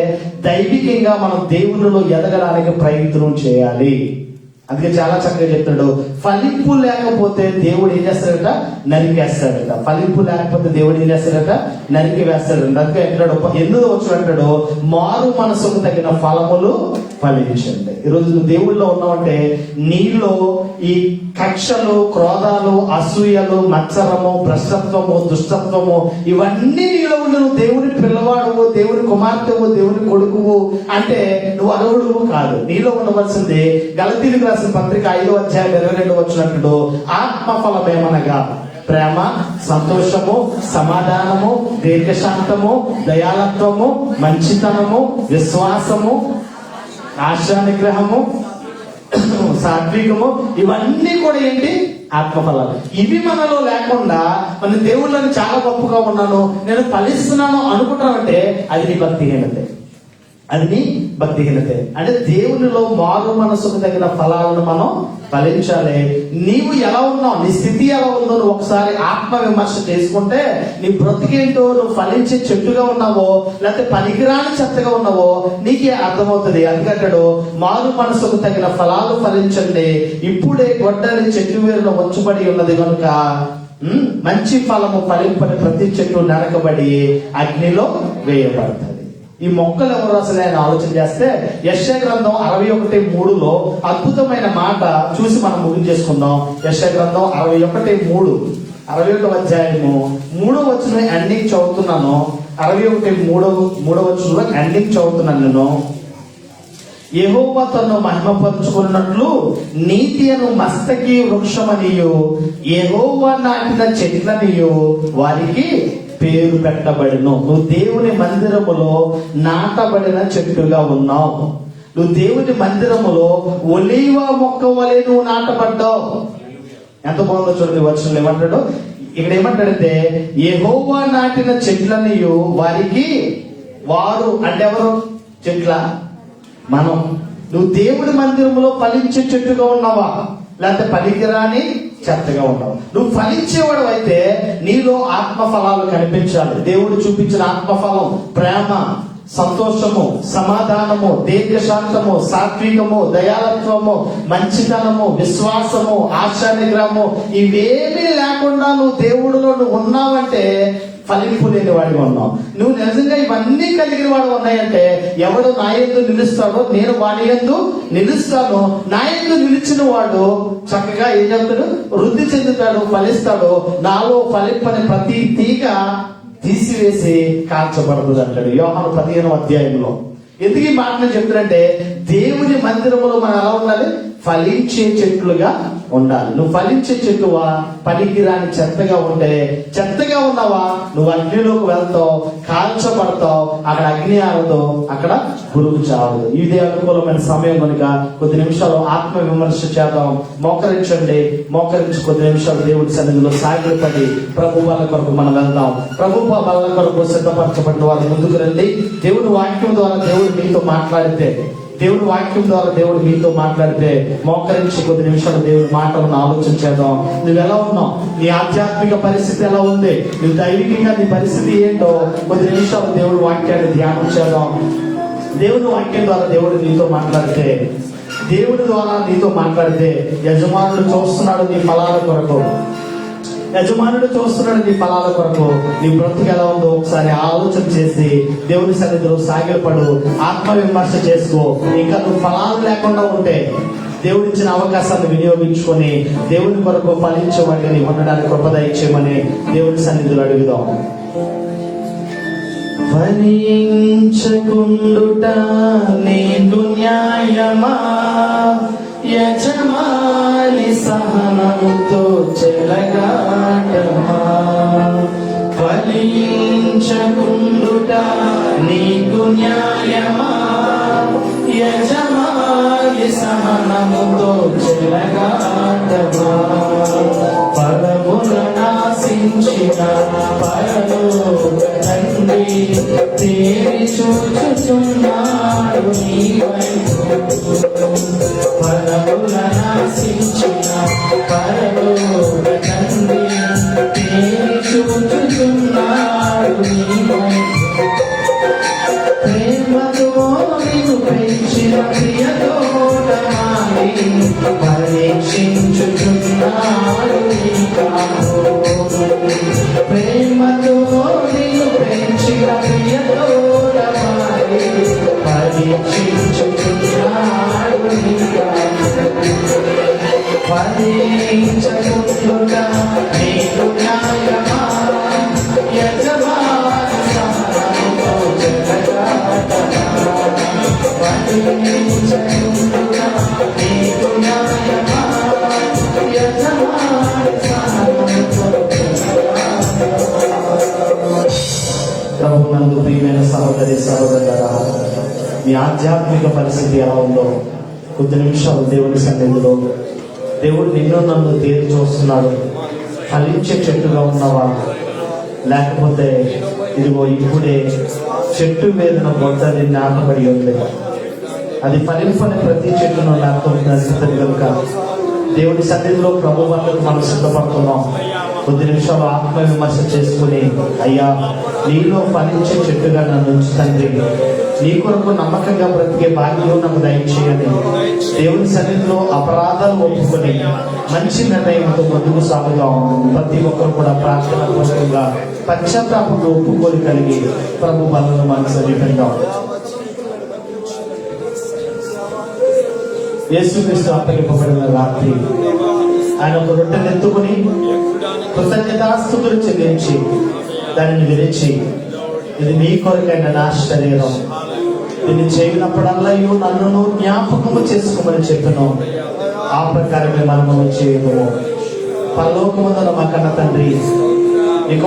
దైవికంగా మనం దేవునిలో ఎదగడానికి ప్రయత్నం చేయాలి. అందుకే చాలా చక్కగా చెప్తాడు, ఫలింపు లేకపోతే దేవుడు ఏం చేస్తాడట? నరికేస్తాడట. ఫలింపు లేకపోతే దేవుడు ఏం చేస్తాడట? నరికి వేస్తాడట. అందుకే అంటాడు, ఎందుకు వచ్చి అంటాడు, మారు మనసుకు తగిన ఫలములు ఫలించండి. ఈరోజు నువ్వు దేవుళ్ళలో ఉన్నావంటే నీలో ఈ కక్షలు, క్రోధాలు, అసూయలు, మత్సరము, భ్రష్టత్వము, దుష్టత్వము ఇవన్నీ నీలో ఉండి నువ్వు దేవుని పిల్లవాడువు, దేవుని కుమార్తెవు, దేవుని కొడుకువు అంటే నువ్వు అర్హుడువు కాదు. నీలో ఉండవలసింది గలతీయులకు రాసిన పత్రిక 5:22 ఆత్మఫలమేమనగా ప్రేమ, సంతోషము, సమాధానము, దీర్ఘశాంతము, దయాలత్వము, మంచితనము, విశ్వాసము, ఆశా నిగ్రహము, సాత్వికము, ఇవన్నీ కూడా ఏంటి? ఆత్మఫలాలు. ఇవి మనలో లేకుండా మన దేవుళ్ళని చాలా గొప్పగా ఉన్నాను, నేను ఫలిస్తున్నాను అనుకుంటానంటే అది నీ భక్తిహీనతే. అది నీ భక్తిహీనతే. అంటే దేవునిలో మారు మనసుకు తగిన ఫలాలను మనం ఫలించాలి. నీవు ఎలా ఉన్నావు, నీ స్థితి ఎలా ఉందో నువ్వు ఒకసారి ఆత్మ విమర్శ చేసుకుంటే నీ బ్రతికేంటో, నువ్వు ఫలించే చెట్టుగా ఉన్నావో లేకపోతే పనికిరాని చెత్తగా ఉన్నావో నీకే అర్థమవుతుంది. అందుకంటాడు, మారు మనసుకు తగిన ఫలాలు ఫలించండి, ఇప్పుడే గొడ్డలి చెట్టు వేరులో ఉంచబడి ఉన్నది కనుక మంచి ఫలము ఫలింపని ప్రతి చెట్టు నరకబడి అగ్నిలో వేయబడతాయి. ఈ మొక్కలు ఎవరు అసలు ఆయన ఆలోచన చేస్తే యెషయా గ్రంథం 61:3 అద్భుతమైన మాట చూసి మనం ముగించేసుకుందాం. యెషయా గ్రంథం 61:3 61వ అధ్యాయము 3వ వచనం ఎండింగ్ చదువుతున్నాను. 61:3 వచనంలో ఎండింగ్ చదువుతున్నాను నేను. యెహోవా తన్ను మహిమపరుచుకున్నట్లు నీతి అను మస్తకి వృక్షమనియు యెహోవా నాటిన చెట్లనియు వారికి పేరు పెట్టబడిను. నువ్వు దేవుని మందిరములో నాటబడిన చెట్టుగా ఉన్నావు. నువ్వు దేవుని మందిరములో ఒలీవ మొక్క వలె నువ్వు నాటబడ్డావు. ఎంత బాగుందో చూడండి వచనంలో ఏమంటాడు. ఇక్కడ ఏమంటాడంటే యెహోవా నాటిన చెట్లనియు వారికి, వారు అంటే ఎవరు? చెట్ల మనం. నువ్వు దేవుడి మందిరంలో ఫలించే చెట్టుగా ఉన్నావా లేకపోతే పనికిరాని చెత్తగా ఉన్నావు? నువ్వు ఫలించేవాడు అయితే నీలో ఆత్మఫలాలు కనిపించాలి. దేవుడు చూపించిన ఆత్మఫలం ప్రేమ, సంతోషము, సమాధానము, దీర్ఘశాంతము, సాత్వికము, దయాలత్వము, మంచితనము, విశ్వాసము, ఆశా నిగ్రహము ఇవేమీ లేకుండా నువ్వు దేవుడిలో నువ్వు ఉన్నావంటే ఫలింపు లేని వాడిగా ఉన్నావు. నువ్వు నిజంగా ఇవన్నీ కలిగిన వాడు ఉన్నాయంటే ఎవడు నా యందు నిలుస్తాడో నేను వాడి యందు నిలుస్తాను. నా యందు నిలిచిన వాడు చక్కగా ఏం చెప్తాడు, వృద్ధి చెందుతాడు, ఫలిస్తాడు. నాలో ఫలింపని ప్రతి తీగ తీసివేసి కాల్చబడదు అంటాడు యోహాను 15వ అధ్యాయంలో. ఎందుకు ఈ మాటను చెప్తారంటే దేవుని మందిరములో మనం ఎలా ఉండాలి, ఫలించే చెట్లుగా ఉండాలి. నువ్వు ఫలించే చెట్టువా, పనికిరాని చెత్తగా ఉంటే, చెత్తగా ఉన్నావా నువ్వు అగ్నిలోకి వెళ్తావు, కాల్చబడతావు. అక్కడ అగ్ని ఆడదు, అక్కడ గురువు చావదు. ఇదే అనుకూలమైన సమయం కనుక కొద్ది నిమిషాలు ఆత్మ విమర్శ చేద్దాం. మోకరించండి, మోకరించి కొద్ది నిమిషాలు దేవుడి సన్నిధిలో సాగిపడి ప్రభు వాళ్ళ కొరకు మనం వెళ్దాం. ప్రభు వాళ్ళ కొరకు సిద్ధపరచబడిన వాళ్ళు ముందుకు రండి. దేవుని వాక్యం ద్వారా దేవుడు మీతో మాట్లాడితే, దేవుడి వాక్యం ద్వారా దేవుడు మీతో మాట్లాడితే మోకరించి కొద్ది నిమిషాలు దేవుడి మాటలను ఆలోచన చేద్దాం. నువ్వు ఎలా ఉన్నావు, నీ ఆధ్యాత్మిక పరిస్థితి ఎలా ఉంది, నువ్వు దైవికంగా నీ పరిస్థితి ఏంటో కొద్ది నిమిషాలు దేవుడి వాక్యాన్ని ధ్యానం చేద్దాం. దేవుడి వాక్యం ద్వారా దేవుడు నీతో మాట్లాడితే, దేవుడి ద్వారా నీతో మాట్లాడితే యజమానుడు చూస్తున్నాడు నీ ఫలాల కొరకు, యజమానుడు చూస్తున్నాడు నీ ఫలాల కొరకు. నీ బ్రతుకు ఎలా ఉందో ఒకసారి ఆలోచన చేసి దేవుని సన్నిధిలో సాగిలపడు, ఆత్మ విమర్శ చేసుకో. ఇంకా నువ్వు ఫలాలు లేకుండా ఉంటే దేవుడిచ్చిన అవకాశాన్ని వినియోగించుకొని దేవుని కొరకు ఫలించేవాడిని ఉండడానికి కృప దయచేయమని దేవుని సన్నిధిలో అడుగుదాం. ఫలించకుండుట నీకు న్యాయమా, యజమాని సహనముతో చెలగాటమా. ఫలించకుండుట నీకు న్యాయమా, యజమాని సహనముతో చెలగాటమా. ఫలములు నాశించిన పరలోక తండ్రి తేరి చూచుచున్నాడు నీ వైపు. ఫలములు నాశించిన పరలోక తండ్రి తేరి చూచుచున్నాడు నీ వైపు. ప్రేమతో నిన్ను పెంచిన ప్రియ తోటమాలి పరీక్షించుచున్నాడు నీ కాబోలు. ప్రేమతో నిన్ను పెంచిన ప్రియ తోటమాలి పరీక్షించుచున్నాడు నీ కాబోలు. ఫలించకుండుట నీకు న్యాయమా, యజమాని సహనముతో చెలగాటమా. ఫలించకుండుట నీకు న్యాయమా, యజమాని సహనముతో చెలగాటమా. ప్రభువునందు ప్రియమైన సహోదరి సహోదరులారా, మీ ఆధ్యాత్మిక పరిస్థితి ఎలా ఉందో కొద్ది నిమిషాలు దేవుడి సన్నిధిలో, దేవుడు నిన్ను నన్ను తేరి చూస్తున్నాడు. ఫలించే చెట్టుగా ఉన్నవా, లేకపోతే ఇదిగో ఇప్పుడే చెట్టు మీద బొద్దది నాటబడి ఉంది, అది ఫలింపని ప్రతి చెట్టును నాటుకుంటున్నది కనుక దేవుడి సన్నిధిలో ప్రభు వాళ్ళకు మనం సిద్ధపడుతున్నాం. కొద్ది నిమిషాలు ఆత్మ విమర్శ చేసుకుని, అయ్యా నీలో ఫలించే చెట్టుగా నన్ను ఉంచు తండ్రి, నీ కొరకు నమ్మకంగా బ్రతికే భాగ్యం నాకు దయచేయండి. దేవుని సన్నిధిలో అపరాధాలు ఒప్పుకొని మంచి నిర్ణయంతో ముందుకు సాగుదాం. ప్రతి ఒక్కరు కూడా ప్రార్థన పూర్వకంగా పశ్చాత్తాపంతో ఒప్పుకొని కలిగి ప్రభు బలను మనం సమీపిద్దాం. యేసుక్రీస్తు అప్పగింపబడిన రాత్రి ఆయన ఒక రొట్టెను ఎత్తుకుని కృతజ్ఞతాస్తుతులు చెల్లించి దానిని విరిచి, ఇది మీ కొరకైన నా శరీరం, దీన్ని చేయనప్పుడల్లా నన్ను జ్ఞాపకము చేసుకోమని చెప్పాను. ఆ ప్రకారమే మనము చేయము. పరలోకమందున మా కన్న తండ్రి, నీకు